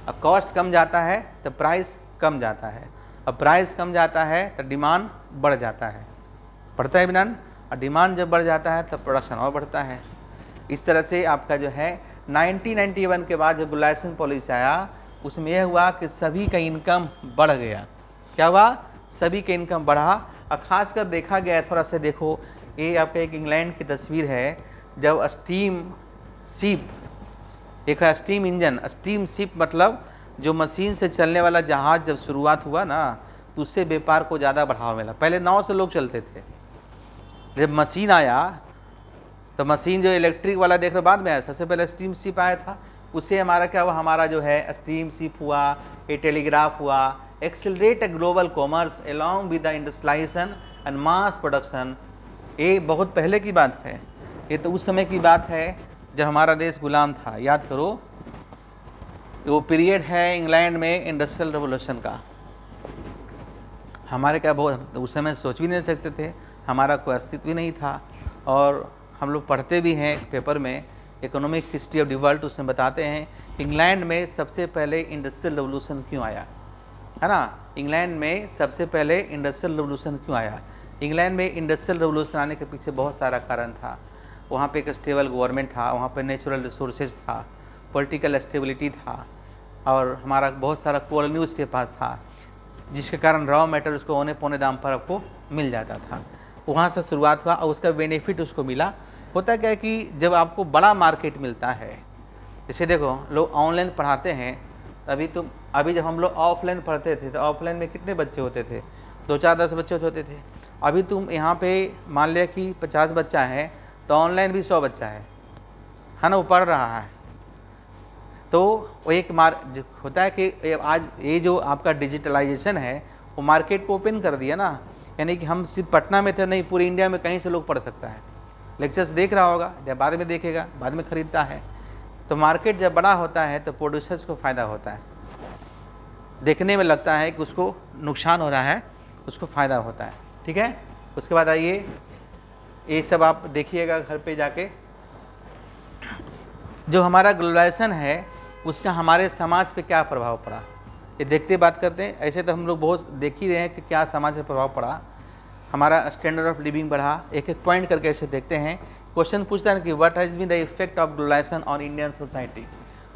अब कॉस्ट कम जाता है तो प्राइस कम जाता है, अब प्राइस कम जाता है तो डिमांड बढ़ जाता है, बढ़ता है डिमांड, और डिमांड जब बढ़ जाता है तब प्रोडक्शन और बढ़ता है। इस तरह से आपका जो है 1991 के बाद जो ग्लोबलाइजेशन पॉलिसी आया, उसमें यह हुआ कि सभी का इनकम बढ़ गया। क्या हुआ, सभी का इनकम बढ़ा। और ख़ासकर देखा गया, थोड़ा सा देखो, ये आपका एक इंग्लैंड की तस्वीर है, जब स्टीम शिप, एक है स्टीम इंजन, स्टीम शिप मतलब जो मशीन से चलने वाला जहाज़ जब शुरुआत हुआ ना, तो उससे व्यापार को ज़्यादा बढ़ावा मिला। पहले नाव से लोग चलते थे, जब मशीन आया तो मशीन जो इलेक्ट्रिक वाला देख रहे बाद में आया, सबसे पहले स्टीम शिप आया था। उससे हमारा क्या हुआ, हमारा जो है स्टीम शिप हुआ, ये टेलीग्राफ हुआ, accelerate global commerce along with the industrialisation and mass production. ये बहुत पहले की बात है, ये तो उस समय की बात है जब हमारा देश गुलाम था। याद करो, वो पीरियड है इंग्लैंड में इंडस्ट्रियल रेवोल्यूशन का। हमारे क्या बहुत उस समय सोच भी नहीं सकते थे, हमारा कोई अस्तित्व भी नहीं था। और हम लोग पढ़ते भी हैं पेपर में, economic history of the world, उसमें बताते हैं इंग्लैंड में सबसे पहले इंडस्ट्रियल रेवोल्यूशन क्यों आया, है ना। इंग्लैंड में सबसे पहले इंडस्ट्रियल रेवोल्यूशन क्यों आया। इंग्लैंड में इंडस्ट्रियल रेवोल्यूशन आने के पीछे बहुत सारा कारण था। वहाँ पे एक स्टेबल गवर्नमेंट था, वहाँ पे नेचुरल रिसोर्सेज था, पॉलिटिकल स्टेबिलिटी था, और हमारा बहुत सारा कॉलोनी उसके पास था, जिसके कारण रॉ मटेरियल उसको औने पौने दाम पर आपको मिल जाता था। वहाँ से शुरुआत हुआ और उसका बेनिफिट उसको मिला। होता क्या है कि जब आपको बड़ा मार्केट मिलता है, जैसे देखो लोग ऑनलाइन पढ़ाते हैं, अभी जब हम लोग ऑफलाइन पढ़ते थे तो ऑफलाइन में कितने बच्चे होते थे, 2 4 10 बच्चे होते थे। अभी तुम यहाँ पे मान लिया कि 50 बच्चा है तो ऑनलाइन भी 100 बच्चा है ना, वो पढ़ रहा है। तो वो एक होता है कि आज ये जो आपका डिजिटलाइजेशन है वो मार्केट को ओपन कर दिया ना, यानी कि हम सिर्फ पटना में थे नहीं, पूरे इंडिया में कहीं से लोग पढ़ सकता है। लेक्चर्स देख रहा होगा, जब बाद में देखेगा, बाद में ख़रीदता है। तो मार्केट जब बड़ा होता है तो प्रोड्यूसर्स को फ़ायदा होता है। देखने में लगता है कि उसको नुकसान हो रहा है, उसको फ़ायदा होता है। ठीक है, उसके बाद आइए, ये सब आप देखिएगा घर पे जाके। जो हमारा ग्लोबलाइजेशन है उसका हमारे समाज पे क्या प्रभाव पड़ा, ये देखते बात करते हैं। ऐसे तो हम लोग बहुत देख ही रहे हैं कि क्या समाज पे प्रभाव पड़ा। हमारा स्टैंडर्ड ऑफ लिविंग बढ़ा, एक एक पॉइंट करके ऐसे देखते हैं। क्वेश्चन पूछता है कि what has been the effect of globalisation on Indian society.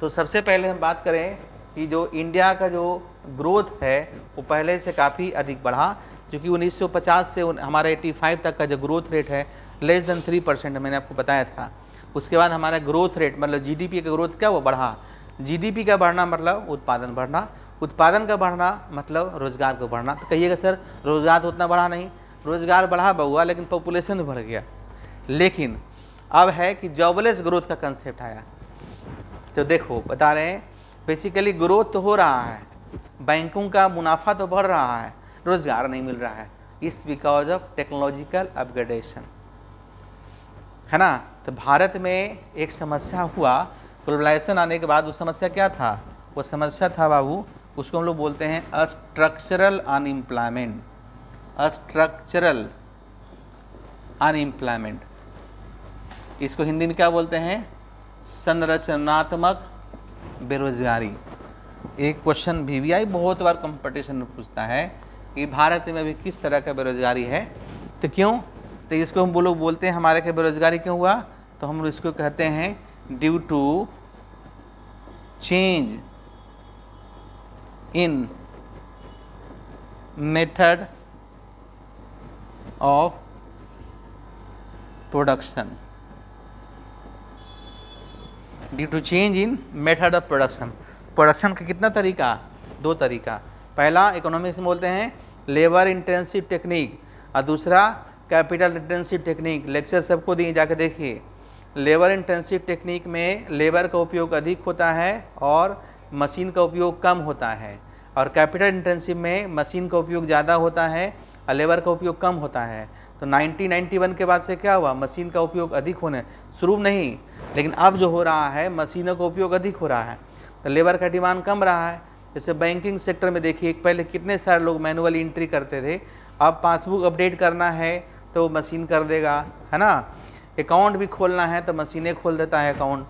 तो सबसे पहले हम बात करें कि जो इंडिया का जो ग्रोथ है वो पहले से काफ़ी अधिक बढ़ा, क्योंकि 1950 से हमारा 85 तक का जो ग्रोथ रेट है लेस देन 3%, मैंने आपको बताया था। उसके बाद हमारा ग्रोथ रेट मतलब जीडीपी का ग्रोथ क्या वो बढ़ा। जीडीपी का बढ़ना मतलब उत्पादन बढ़ना, उत्पादन का बढ़ना मतलब रोज़गार को बढ़ना। तो कहिएगा सर रोज़गार तो उतना बढ़ा नहीं, रोज़गार बढ़ा बहुआ लेकिन पॉपुलेशन बढ़ गया। लेकिन अब है कि जॉबलेस ग्रोथ का कंसेप्ट आया। तो देखो बता रहे हैं बेसिकली ग्रोथ तो हो रहा है, बैंकों का मुनाफा तो बढ़ रहा है, रोज़गार नहीं मिल रहा है। It's because of technological upgradation, है ना। तो भारत में एक समस्या हुआ ग्लोबलाइजेशन आने के बाद। वो समस्या क्या था, वो समस्या था बाबू, उसको हम लोग बोलते हैं स्ट्रक्चरल अनएम्प्लॉयमेंट। स्ट्रक्चरल अनएम्प्लॉयमेंट इसको हिंदी में क्या बोलते हैं? संरचनात्मक बेरोजगारी। एक क्वेश्चन VVI बहुत बार कंपटीशन में पूछता है कि भारत में अभी किस तरह का बेरोजगारी है। तो क्यों? तो इसको हम लोग बोलते हैं हमारे के बेरोजगारी क्यों हुआ, तो हम इसको कहते हैं due to change in method of production. Due to change in method of production. Production का कितना तरीका? 2 तरीका। पहला इकोनॉमिक्स में बोलते हैं लेबर इंटेंसिव टेक्निक और दूसरा कैपिटल इंटेंसिव टेक्निक। लेक्चर सबको दिए, जाके देखिए। लेबर इंटेंसिव टेक्निक में लेबर का उपयोग अधिक होता है और मशीन का उपयोग कम होता है, और कैपिटल इंटेंसिव में मशीन का उपयोग ज़्यादा होता है और लेबर का उपयोग कम होता है। तो 1991 के बाद से क्या हुआ? मशीन का उपयोग अधिक होने शुरू नहीं, लेकिन अब जो हो रहा है मशीनों का उपयोग अधिक हो रहा है, तो लेबर का डिमांड कम रहा है। जैसे बैंकिंग सेक्टर में देखिए, पहले कितने सारे लोग मैनुअली एंट्री करते थे, अब पासबुक अपडेट करना है तो मशीन कर देगा, है ना। अकाउंट भी खोलना है तो मशीनें खोल देता है अकाउंट,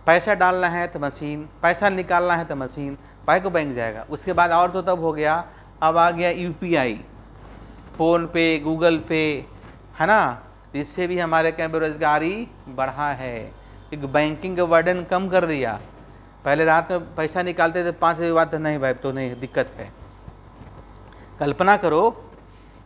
पैसा डालना है तो मशीन, पैसा निकालना है तो मशीन, भाई को बैंक जाएगा। उसके बाद और तो तब हो गया, अब आ गया UPI, फ़ोन पे, गूगल पे, है ना। इससे भी हमारे क्या बेरोजगारी बढ़ा है, एक बैंकिंग का बर्डन कम कर दिया। पहले रात में पैसा निकालते थे 5 बजे बाद, तो नहीं भाई तो नहीं, दिक्कत है। कल्पना करो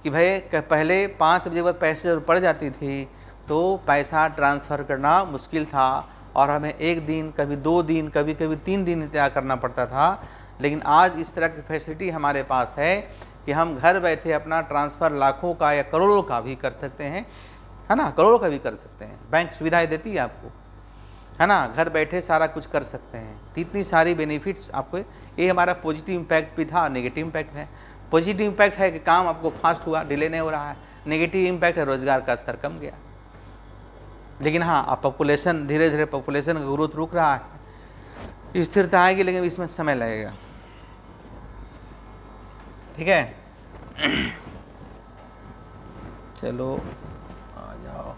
कि भाई पहले 5 बजे बाद पैसे जरूर पड़ जाती थी तो पैसा ट्रांसफ़र करना मुश्किल था और हमें 1 दिन, कभी 2 दिन, कभी कभी 3 दिन इंतजार करना पड़ता था। लेकिन आज इस तरह की फैसिलिटी हमारे पास है कि हम घर बैठे अपना ट्रांसफ़र लाखों का या करोड़ों का भी कर सकते हैं, है ना। करोड़ों का भी कर सकते हैं, बैंक सुविधाएं देती है आपको, है ना। घर बैठे सारा कुछ कर सकते हैं, तो इतनी सारी बेनिफिट्स आपको। ये हमारा पॉजिटिव इम्पैक्ट भी था, नेगेटिव इम्पैक्ट है। पॉजिटिव इम्पैक्ट है कि काम आपको फास्ट हुआ, डिले नहीं हो रहा है। नेगेटिव इम्पैक्ट है रोजगार का स्तर कम गया। लेकिन हाँ, अब पॉपुलेशन धीरे धीरे पॉपुलेशन का ग्रोथ रुक रहा है, स्थिरता आएगी लेकिन इसमें समय लगेगा। ठीक है, चलो आ जाओ।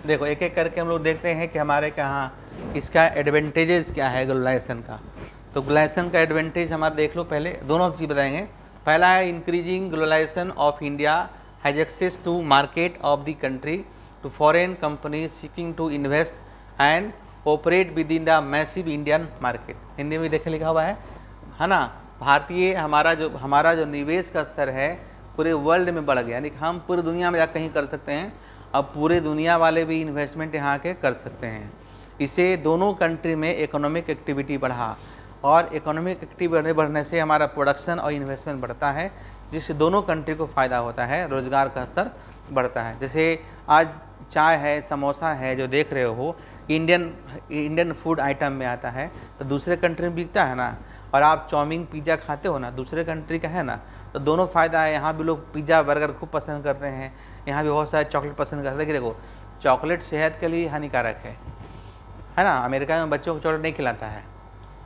देखो एक एक करके हम लोग देखते हैं कि हमारे कहाँ इसका एडवांटेजेस क्या है ग्लोबलाइजेशन का। तो ग्लोबलाइजेशन का एडवांटेज हमारा देख लो, पहले दोनों चीज़ बताएंगे। पहला है increasing globalisation of India has access to market of the country to foreign company seeking to invest and operate within the massive Indian market. Hindi में देखे लिखा हुआ है ना। भारतीय हमारा जो निवेश का स्तर है पूरे वर्ल्ड में बढ़ गया, यानी कि हम पूरी दुनिया में जाकर कहीं कर सकते हैं। अब पूरे दुनिया वाले भी इन्वेस्टमेंट यहाँ के कर सकते हैं। इसे दोनों कंट्री में इकोनॉमिक एक्टिविटी बढ़ा, और इकोनॉमिक एक्टिविटी बढ़ने से हमारा प्रोडक्शन और इन्वेस्टमेंट बढ़ता है, जिससे दोनों कंट्री को फ़ायदा होता है, रोज़गार का स्तर बढ़ता है। जैसे आज चाय है, समोसा है, जो देख रहे हो इंडियन फूड आइटम में आता है, तो दूसरे कंट्री में बिकता है ना। और आप चाउमीन पिज़्ज़ा खाते हो ना, दूसरे कंट्री का है ना, तो दोनों फ़ायदा है। यहाँ भी लोग पिज़्ज़ा बर्गर खूब पसंद करते हैं, यहाँ भी बहुत सारे चॉकलेट पसंद करते हैं। कि देखो चॉकलेट सेहत के लिए हानिकारक है ना। अमेरिका में बच्चों को चॉकलेट नहीं खिलाता है,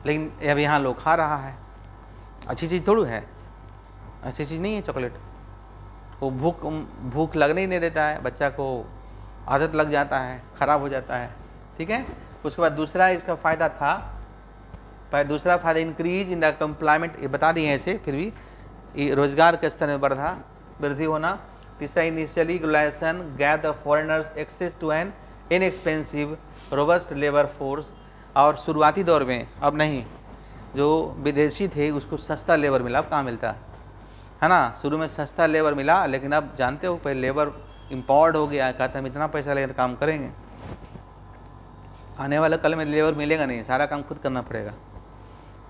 लेकिन अब यहाँ लोग खा रहा है। अच्छी चीज़ थोड़ी है, अच्छी चीज़ नहीं है चॉकलेट। वो भूख लगने ही नहीं देता है, बच्चा को आदत लग जाता है, ख़राब हो जाता है। ठीक है, उसके बाद दूसरा इसका फ़ायदा था, दूसरा फ़ायदा इंक्रीज इन द एम्प्लॉयमेंट, ये बता दिए ऐसे, फिर भी रोज़गार के स्तर में वृद्धि होना। तीसरा initially globalisation gave the foreigners access to an inexpensive robust labour force. और शुरुआती दौर में, अब नहीं, जो विदेशी थे उसको सस्ता लेबर मिला, अब कहाँ मिलता है ना। शुरू में सस्ता लेबर मिला, लेकिन अब जानते हो पहले लेबर इम्पोर्ट हो गया, कहते हम इतना पैसा लेकर काम करेंगे। आने वाले कल में लेबर मिलेगा नहीं, सारा काम खुद करना पड़ेगा।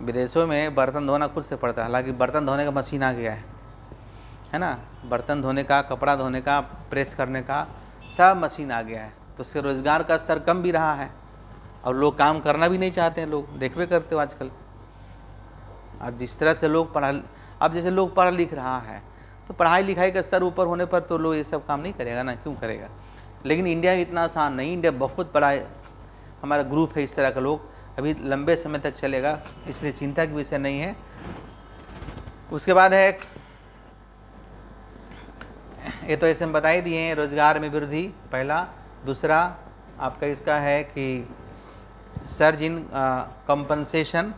विदेशों में बर्तन धोना खुद से पड़ता है, हालांकि बर्तन धोने का मशीन आ गया है ना। बर्तन धोने का, कपड़ा धोने का, प्रेस करने का सब मशीन आ गया है। तो उससे रोज़गार का स्तर कम भी रहा है, और लोग काम करना भी नहीं चाहते हैं। लोग देखते करते हो आजकल, अब जिस तरह से अब जैसे लोग पढ़ लिख रहा है, तो पढ़ाई लिखाई का स्तर ऊपर होने पर तो लोग ये सब काम नहीं करेगा ना, क्यों करेगा। लेकिन इंडिया में इतना आसान नहीं, इंडिया बहुत बड़ा हमारा ग्रुप है इस तरह का लोग, अभी लंबे समय तक चलेगा, इसलिए चिंता की विषय नहीं है। उसके बाद है, ये तो ऐसे हम बता ही दिए हैं, रोजगार में वृद्धि पहला। दूसरा आपका इसका है कि सर्ज इन कंपनसेशन,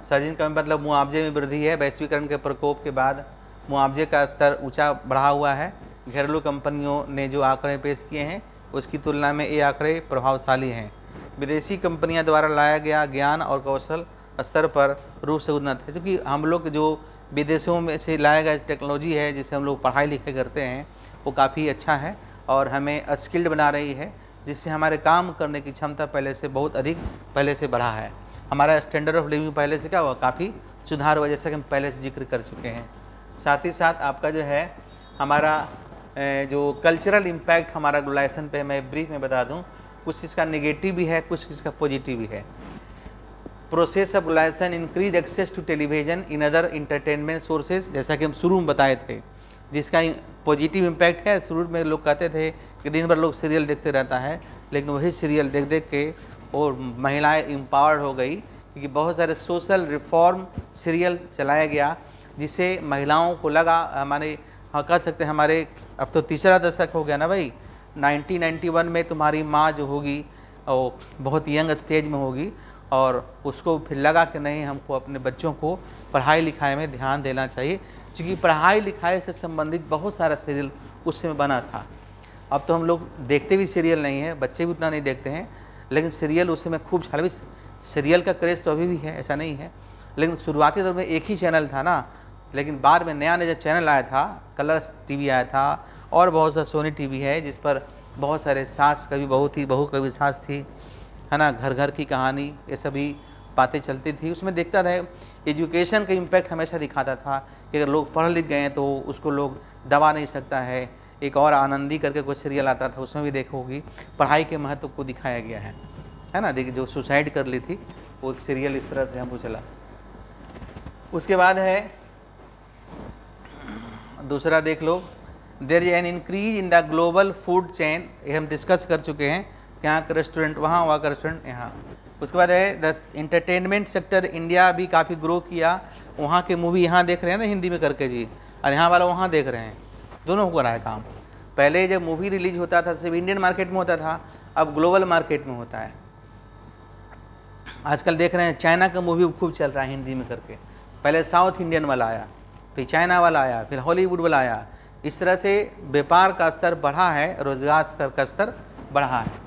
सर्ज इन मतलब मुआवजे में वृद्धि है। वैश्वीकरण के प्रकोप के बाद मुआवजे का स्तर ऊंचा बढ़ा हुआ है। घरेलू कंपनियों ने जो आंकड़े पेश किए हैं उसकी तुलना में ये आंकड़े प्रभावशाली हैं। विदेशी कंपनियां द्वारा लाया गया ज्ञान और कौशल स्तर पर रूप से उन्नत है, क्योंकि हम लोग जो विदेशों में से लाया गया टेक्नोलॉजी है जिसे हम लोग पढ़ाई लिखाई करते हैं वो काफ़ी अच्छा है और हमें स्किल्ड बना रही है, जिससे हमारे काम करने की क्षमता पहले से बहुत अधिक पहले से बढ़ा है। हमारा स्टैंडर्ड ऑफ लिविंग पहले से क्या हुआ, काफ़ी सुधार हुआ, जैसा कि हम पहले से जिक्र कर चुके हैं। साथ ही साथ आपका जो है हमारा जो कल्चरल इम्पैक्ट हमारा ग्लोबलाइजेशन पे मैं ब्रीफ में बता दूं, कुछ इसका नेगेटिव भी है, कुछ इसका पॉजिटिव भी है। Process of globalisation increase access to television in other entertainment sources, जैसा कि हम शुरू में बताए थे, जिसका पॉजिटिव इम्पैक्ट है। शुरू में लोग कहते थे कि दिन भर लोग सीरियल देखते रहता है, लेकिन वही सीरियल देख देख के और महिलाएं एम्पावर्ड हो गई, क्योंकि बहुत सारे सोशल रिफॉर्म सीरियल चलाया गया, जिससे महिलाओं को लगा, हमारे हाँ कह सकते हैं हमारे अब तो तीसरा दशक हो गया ना भाई, 1991 में तुम्हारी माँ जो होगी वो बहुत यंग स्टेज में होगी और उसको फिर लगा कि नहीं हमको अपने बच्चों को पढ़ाई लिखाई में ध्यान देना चाहिए, क्योंकि पढ़ाई लिखाई से संबंधित बहुत सारा सीरियल उस समय बना था। अब तो हम लोग देखते भी सीरियल नहीं है, बच्चे भी उतना नहीं देखते हैं, लेकिन सीरियल उस समय खूब छाल भी, सीरियल का क्रेज़ तो अभी भी है, ऐसा नहीं है, लेकिन शुरुआती दौर में एक ही चैनल था ना, लेकिन बाद में नया नया चैनल आया था, कलर्स टीवी आया था और बहुत सा सोनी टीवी है जिस पर बहुत सारे सास कभी बहू थी, बहू कभी सास थी, है ना, घर घर की कहानी, ये सभी बातें चलती थी। उसमें देखता था एजुकेशन का इम्पैक्ट हमेशा दिखाता था कि अगर लोग पढ़ लिख गए हैं तो उसको लोग दबा नहीं सकता है। एक और आनंदी करके कुछ सीरियल आता था, उसमें भी देखोगी पढ़ाई के महत्व को दिखाया गया है ना। देखिए जो सुसाइड कर ली थी वो एक सीरियल इस तरह से हमको चला। उसके बाद है दूसरा देख लो, there is an increase in the global food chain, ये हम डिस्कस कर चुके हैं, यहाँ का रेस्टोरेंट वहाँ, वहाँ का रेस्टोरेंट यहाँ। उसके बाद है द एंटरटेनमेंट सेक्टर, इंडिया भी काफ़ी ग्रो किया, वहाँ के मूवी यहाँ देख रहे हैं ना हिंदी में करके जी, और यहाँ वाला वहाँ देख रहे हैं, दोनों को रहा है काम। पहले जब मूवी रिलीज होता था सिर्फ इंडियन मार्केट में होता था, अब ग्लोबल मार्केट में होता है। आजकल देख रहे हैं चाइना का मूवी खूब चल रहा है हिंदी में करके, पहले साउथ इंडियन वाला आया, फिर चाइना वाला आया, फिर हॉलीवुड वाला आया। इस तरह से व्यापार का स्तर बढ़ा है, रोजगार स्तर का स्तर बढ़ा है।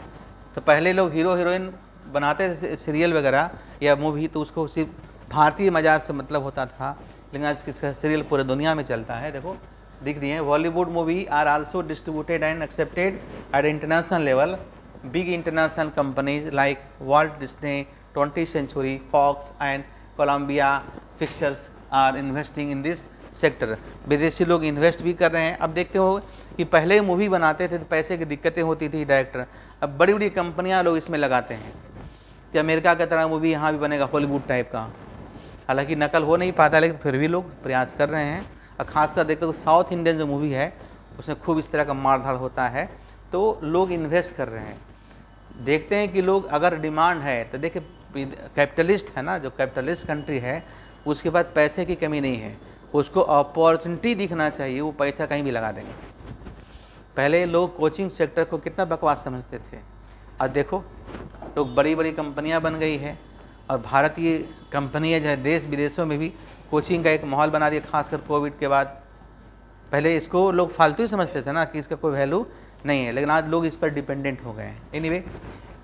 तो पहले लोग हीरो हीरोइन बनाते थे सीरियल वगैरह या मूवी, तो उसको सिर्फ भारतीय मजाक से मतलब होता था, लेकिन आज इसका सीरियल पूरे दुनिया में चलता है। देखो दिख रही है, Bollywood movie are also distributed and accepted at international level. Big international companies like Walt Disney, 20th century Fox and Columbia Pictures are investing in this sector. विदेशी लोग इन्वेस्ट भी कर रहे हैं। अब देखते हो कि पहले मूवी बनाते थे तो पैसे की दिक्कतें होती थी डायरेक्टर, अब बड़ी बड़ी कंपनियां लोग इसमें लगाते हैं कि अमेरिका की तरह मूवी यहाँ भी बनेगा हॉलीवुड टाइप का। हालांकि नकल हो नहीं पाता, लेकिन फिर भी लोग प्रयास कर रहे हैं। और ख़ासकर देखते हो साउथ इंडियन जो मूवी है उसमें खूब इस तरह का मारधाड़ होता है, तो लोग इन्वेस्ट कर रहे हैं। देखते हैं कि लोग अगर डिमांड है तो देखिए कैपिटलिस्ट है ना, जो कैपिटलिस्ट कंट्री है उसके पास पैसे की कमी नहीं है, उसको अपॉर्चुनिटी दिखना चाहिए, वो पैसा कहीं भी लगा देंगे। पहले लोग कोचिंग सेक्टर को कितना बकवास समझते थे, अब देखो लोग बड़ी बड़ी कंपनियां बन गई है और भारतीय कंपनियां जो है देश विदेशों में भी कोचिंग का एक माहौल बना दिया, खासकर कोविड के बाद। पहले इसको लोग फालतू ही समझते थे ना कि इसका कोई वैल्यू नहीं है, लेकिन आज लोग इस पर डिपेंडेंट हो गए हैं। एनीवे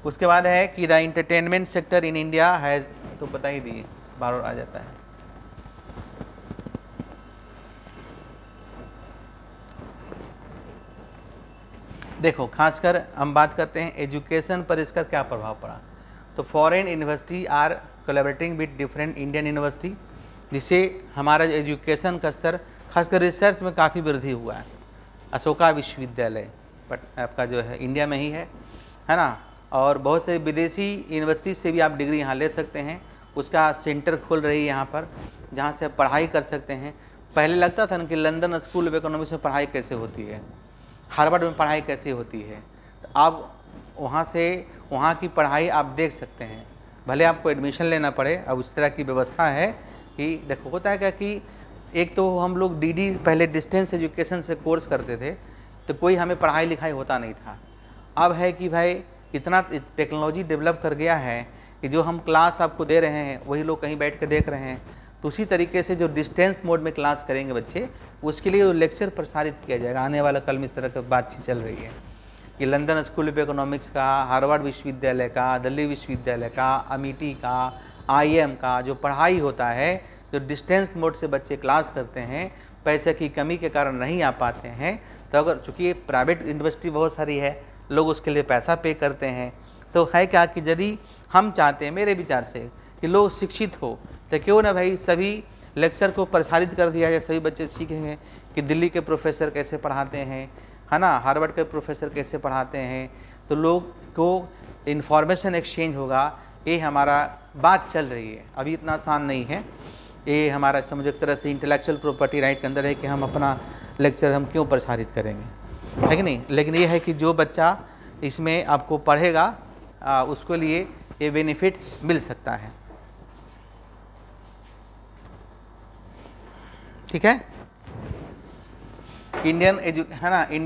उसके बाद है कि the entertainment sector in India has, तो बता ही दिए, बार बार आ जाता है। देखो खासकर हम बात करते हैं एजुकेशन पर इसका क्या प्रभाव पड़ा। तो foreign university are collaborating with different Indian university, जिससे हमारा एजुकेशन का स्तर खासकर रिसर्च में काफ़ी वृद्धि हुआ है। अशोका विश्वविद्यालय आपका जो है इंडिया में ही है ना, और बहुत से विदेशी यूनिवर्सिटी से भी आप डिग्री यहाँ ले सकते हैं। उसका सेंटर खोल रही है यहाँ पर, जहाँ से आप पढ़ाई कर सकते हैं। पहले लगता था ना कि लंदन स्कूल ऑफ इकोनॉमिक्स में पढ़ाई कैसे होती है, हार्वर्ड में पढ़ाई कैसे होती है। तो आप वहाँ की पढ़ाई आप देख सकते हैं, भले आपको एडमिशन लेना पड़े। अब उस तरह की व्यवस्था है कि देखो होता है क्या कि एक तो हम लोग डीडी पहले डिस्टेंस एजुकेशन से कोर्स करते थे, तो कोई हमें पढ़ाई लिखाई होता नहीं था। अब है कि भाई इतना टेक्नोलॉजी डेवलप कर गया है कि जो हम क्लास आपको दे रहे हैं वही लोग कहीं बैठ कर देख रहे हैं। तो उसी तरीके से जो डिस्टेंस मोड में क्लास करेंगे बच्चे, उसके लिए लेक्चर प्रसारित किया जाएगा। आने वाला कल में इस तरह की बातचीत चल रही है कि लंदन स्कूल ऑफ इकोनॉमिक्स का, हार्वर्ड विश्वविद्यालय का, दिल्ली विश्वविद्यालय का, अमिटी का, IIM का जो पढ़ाई होता है, जो डिस्टेंस मोड से बच्चे क्लास करते हैं, पैसे की कमी के कारण नहीं आ पाते हैं। तो अगर चूँकि प्राइवेट यूनिवर्सिटी बहुत सारी है, लोग उसके लिए पैसा पे करते हैं, तो है क्या कि यदि हम चाहते हैं, मेरे विचार से, कि लोग शिक्षित हो, तो क्यों ना भाई सभी लेक्चर को प्रसारित कर दिया जाए। सभी बच्चे सीखेंगे कि दिल्ली के प्रोफेसर कैसे पढ़ाते हैं, है ना, हार्वर्ड के प्रोफेसर कैसे पढ़ाते हैं, तो लोग को इन्फॉर्मेशन एक्सचेंज होगा। ये हमारा बात चल रही है, अभी इतना आसान नहीं है। ये हमारा समझो एक तरह से इंटेलेक्चुअल प्रॉपर्टी राइट के अंदर है कि हम अपना लेक्चर हम क्यों प्रसारित करेंगे, है कि नहीं। लेकिन ये है कि जो बच्चा इसमें आपको पढ़ेगा उसके लिए ये बेनिफिट मिल सकता है। ठीक है। Indian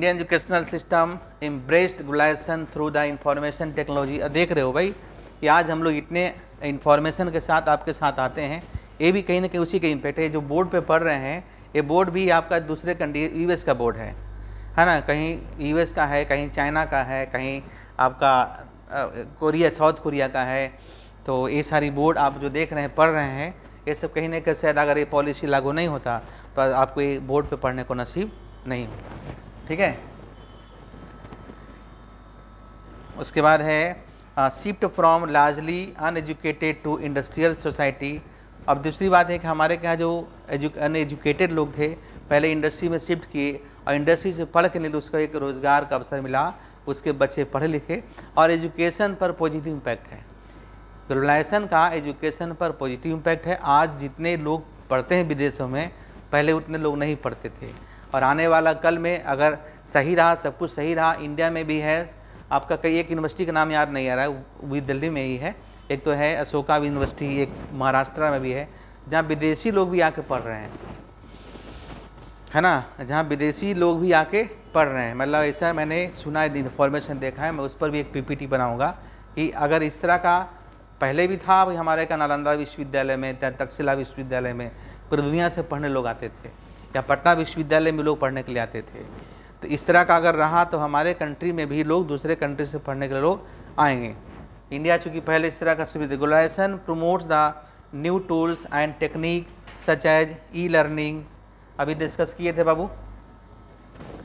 educational system embraced globalisation through the information technology. देख रहे हो भाई कि आज हम लोग इतने इंफॉर्मेशन के साथ आपके साथ आते हैं, ये भी कहीं ना कहीं उसी का इम्पैक्ट है। जो बोर्ड पे पढ़ रहे हैं, ये बोर्ड भी आपका दूसरे कंट्री US का बोर्ड है ना, कहीं US का है, कहीं चाइना का है, कहीं आपका कोरिया, साउथ कोरिया का है। तो ये सारी बोर्ड आप जो देख रहे हैं, पढ़ रहे हैं, ये सब कहीं ना कहीं शायद अगर ये पॉलिसी लागू नहीं होता तो आपको ये बोर्ड पे पढ़ने को नसीब नहीं होता। ठीक है। उसके बाद है shift from largely uneducated to industrial society. अब दूसरी बात है कि हमारे यहाँ जो अनएजुकेटेड लोग थे, पहले इंडस्ट्री में शिफ्ट किए और इंडस्ट्री से पढ़ के लिए उसको एक रोज़गार का अवसर मिला, उसके बच्चे पढ़े लिखे और एजुकेशन पर पॉजिटिव इम्पैक्ट है। ग्लोबलाइजेशन का एजुकेशन पर पॉजिटिव इम्पैक्ट है। आज जितने लोग पढ़ते हैं विदेशों में, पहले उतने लोग नहीं पढ़ते थे। और आने वाला कल में अगर सही रहा, सब कुछ सही रहा, इंडिया में भी है आपका कई, एक यूनिवर्सिटी का नाम याद नहीं आ रहा है, वो भी दिल्ली में ही है, एक तो है अशोका यूनिवर्सिटी, एक महाराष्ट्र में भी है, जहाँ विदेशी लोग भी आके पढ़ रहे हैं, है ना, जहाँ विदेशी लोग भी आके पढ़ रहे हैं। मतलब ऐसा मैंने सुना है, इन्फॉर्मेशन देखा है। मैं उस पर भी एक PPT बनाऊंगा कि अगर इस तरह का पहले भी था, हमारे का नालंदा विश्वविद्यालय में, तक्षशिला विश्वविद्यालय में पूरी दुनिया से पढ़ने लोग आते थे, या पटना विश्वविद्यालय में लोग पढ़ने के लिए आते थे। तो इस तरह का अगर रहा तो हमारे कंट्री में भी लोग दूसरे कंट्री से पढ़ने के लिए लोग आएंगे। इंडिया चूँकि पहले इस तरह का सुविधा, globalization promotes the new tools and technique such as e learning, अभी डिस्कस किए थे बाबू,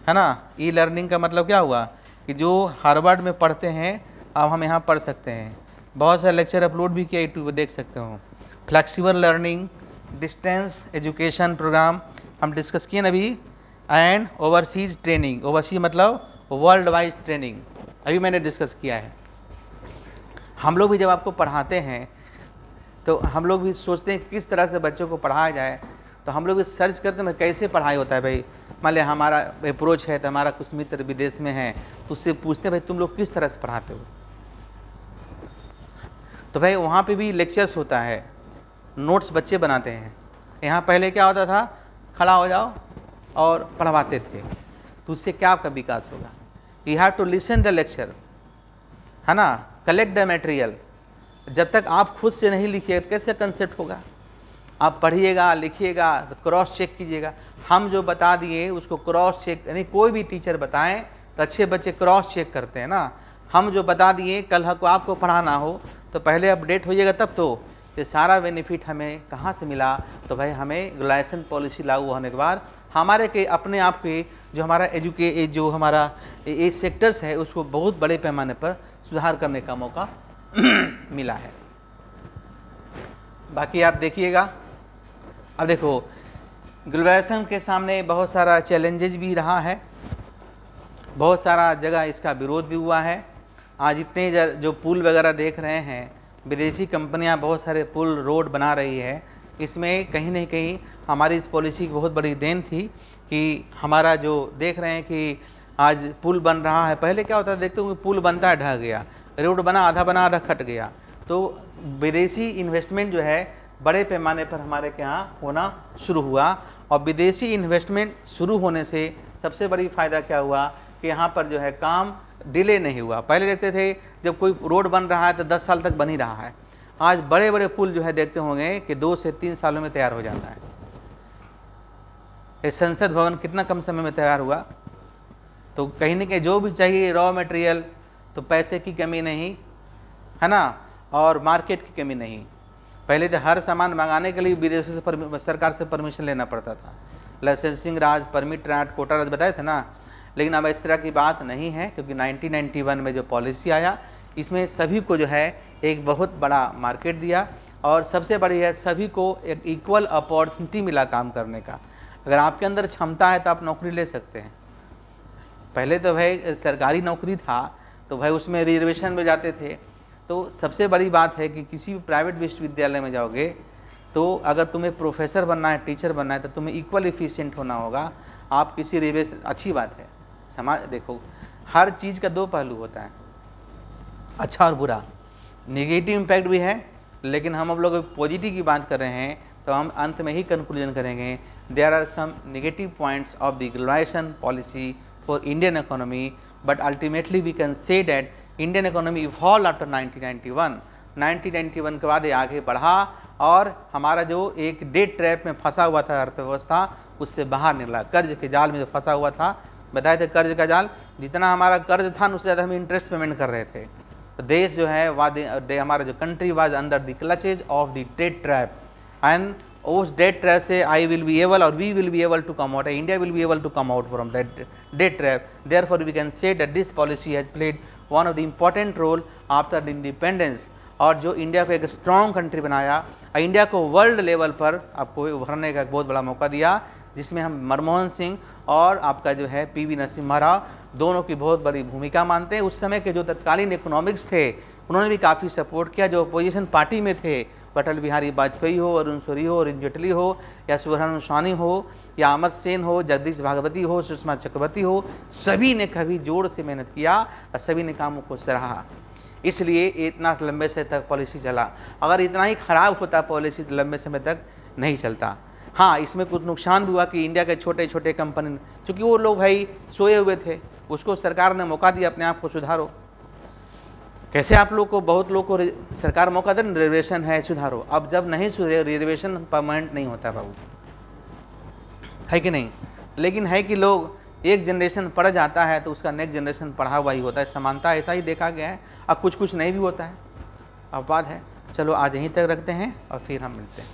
है ना। E-लर्निंग का मतलब क्या हुआ कि जो हार्वर्ड में पढ़ते हैं अब हम यहाँ पढ़ सकते हैं। बहुत सारे लेक्चर अपलोड भी किया यूट्यूब पर, देख सकते हो। Flexible learning, distance education programme हम डिस्कस किए ना अभी, एंड ओवरसीज ट्रेनिंग। ओवरसीज मतलब वर्ल्ड वाइज ट्रेनिंग, अभी मैंने डिस्कस किया है। हम लोग भी जब आपको पढ़ाते हैं तो हम लोग भी सोचते हैं किस तरह से बच्चों को पढ़ाया जाए, तो हम लोग भी सर्च करते हैं कैसे पढ़ाई होता है। भाई मान लिया हमारा अप्रोच है, तो हमारा कुछ मित्र विदेश में हैं, तो उससे पूछते हैं भाई तुम लोग किस तरह से पढ़ाते हो। तो भाई वहाँ पे भी लेक्चर्स होता है, नोट्स बच्चे बनाते हैं। यहाँ पहले क्या होता था, खड़ा हो जाओ और पढ़वाते थे, तो उससे क्या आपका विकास होगा। You have to listen the lecture, है ना, कलेक्ट द मटेरियल। जब तक आप खुद से नहीं लिखिएगा तो कैसे कंसेप्ट होगा। आप पढ़िएगा, लिखिएगा, तो क्रॉस चेक कीजिएगा। हम जो बता दिए उसको क्रॉस चेक, यानी कोई भी टीचर बताएं तो अच्छे बच्चे क्रॉस चेक करते हैं ना। हम जो बता दिए कल को आपको पढ़ाना हो तो पहले अपडेट होइएगा, तब तो ये सारा बेनिफिट हमें कहाँ से मिला। तो भाई हमें ग्लोबलाइजेशन पॉलिसी लागू होने के बाद हमारे के अपने आप के जो हमारा जो हमारा ये सेक्टर्स है उसको बहुत बड़े पैमाने पर सुधार करने का मौका मिला है। बाकी आप देखिएगा, अब देखो ग्लोबलाइजेशन के सामने बहुत सारा चैलेंजेस भी रहा है, बहुत सारा जगह इसका विरोध भी हुआ है। आज इतने जो पुल वगैरह देख रहे हैं, विदेशी कंपनियां बहुत सारे पुल रोड बना रही है, इसमें कहीं ना कहीं हमारी इस पॉलिसी की बहुत बड़ी देन थी कि हमारा जो देख रहे हैं कि आज पुल बन रहा है, पहले क्या होता था देखते हो पुल बनता है ढह गया, रोड बना आधा खट गया। तो विदेशी इन्वेस्टमेंट जो है बड़े पैमाने पर हमारे यहाँ होना शुरू हुआ, और विदेशी इन्वेस्टमेंट शुरू होने से सबसे बड़ी फ़ायदा क्या हुआ कि यहाँ पर जो है काम डिले नहीं हुआ। पहले देखते थे जब कोई रोड बन रहा है तो 10 साल तक बन ही रहा है, आज बड़े बड़े पुल जो है देखते होंगे कि 2 से 3 सालों में तैयार हो जाता है। ये संसद भवन कितना कम समय में तैयार हुआ। तो कहीं ना कहीं जो भी चाहिए रॉ मटेरियल, तो पैसे की कमी नहीं है ना, और मार्केट की कमी नहीं। पहले तो हर सामान मंगाने के लिए विदेशों से सरकार से परमिशन लेना पड़ता था, लाइसेंसिंग राज, परमिट राज, कोटा राज बताए थे ना। लेकिन अब इस तरह की बात नहीं है, क्योंकि 1991 में जो पॉलिसी आया इसमें सभी को जो है एक बहुत बड़ा मार्केट दिया, और सबसे बड़ी है सभी को एक इक्वल अपॉर्चुनिटी मिला काम करने का। अगर आपके अंदर क्षमता है तो आप नौकरी ले सकते हैं। पहले तो भाई सरकारी नौकरी था तो भाई उसमें रिजर्वेशन में जाते थे। तो सबसे बड़ी बात है कि किसी भी प्राइवेट विश्वविद्यालय में जाओगे तो अगर तुम्हें प्रोफेसर बनना है, टीचर बनना है, तो तुम्हें इक्वल एफिशिएंट होना होगा। आप किसी रिजर्वेशन, अच्छी बात है, समाज देखो हर चीज़ का 2 पहलू होता है, अच्छा और बुरा। नेगेटिव इम्पैक्ट भी है, लेकिन हम अब लोग पॉजिटिव की बात कर रहे हैं तो हम अंत में ही कंक्लूजन करेंगे there are some negative points of the globalisation policy for Indian economy, but ultimately we can say that Indian economy evolve after 1991 के बाद ये आगे बढ़ा, और हमारा जो एक डेट ट्रैप में फंसा हुआ था अर्थव्यवस्था उससे बाहर निकला। कर्ज के जाल में जो फंसा हुआ था, बताए थे कर्ज का जाल, जितना हमारा कर्ज था उससे ज़्यादा हम इंटरेस्ट पेमेंट कर रहे थे। तो देश जो है हमारा जो country was under the clutches of the debt trap, and उस डेट ट्रैप से आई विल बी एबल और we will be able to come out, India will be able to come out from that debt trap. Therefore we can say that this policy has played one of the important role after the independence, और जो इंडिया को एक स्ट्रॉन्ग कंट्री बनाया, इंडिया को वर्ल्ड लेवल पर आपको उभरने का एक बहुत बड़ा मौका दिया, जिसमें हम मनमोहन सिंह और आपका जो है पीवी नरसिम्हा राव दोनों की बहुत बड़ी भूमिका मानते हैं। उस समय के जो तत्कालीन इकोनॉमिक्स थे उन्होंने भी काफ़ी सपोर्ट किया। जो अपोजिशन पार्टी में थे, अटल बिहारी वाजपेयी हो, अरुण शौरी हो, अरुण जेटली हो, या सुब्रमण्यम स्वामी हो, या अमर सेन हो, जगदीश भागवती हो, सुषमा चक्रवर्ती हो, सभी ने कभी जोर से मेहनत किया और सभी ने कामों को सराहा। इसलिए इतना लंबे समय तक पॉलिसी चला। अगर इतना ही ख़राब होता पॉलिसी तो लंबे समय तक नहीं चलता। हाँ, इसमें कुछ नुकसान भी हुआ कि इंडिया के छोटे छोटे कंपनी, क्योंकि वो लोग भाई सोए हुए थे, उसको सरकार ने मौका दिया अपने आप को सुधारो। कैसे आप लोग को, बहुत लोग को सरकार मौका दे, रिजर्वेशन है सुधारो। अब जब नहीं सुधरे, रिजर्वेशन परमानेंट नहीं होता बाबू, है कि नहीं। लेकिन है कि लोग एक जनरेशन पढ़ जाता है तो उसका नेक्स्ट जनरेशन पढ़ा हुआ ही होता है, समानता ऐसा ही देखा गया है। अब कुछ कुछ नहीं भी होता है, अब बात है। चलो आज यहीं तक रखते हैं और फिर हम मिलते हैं।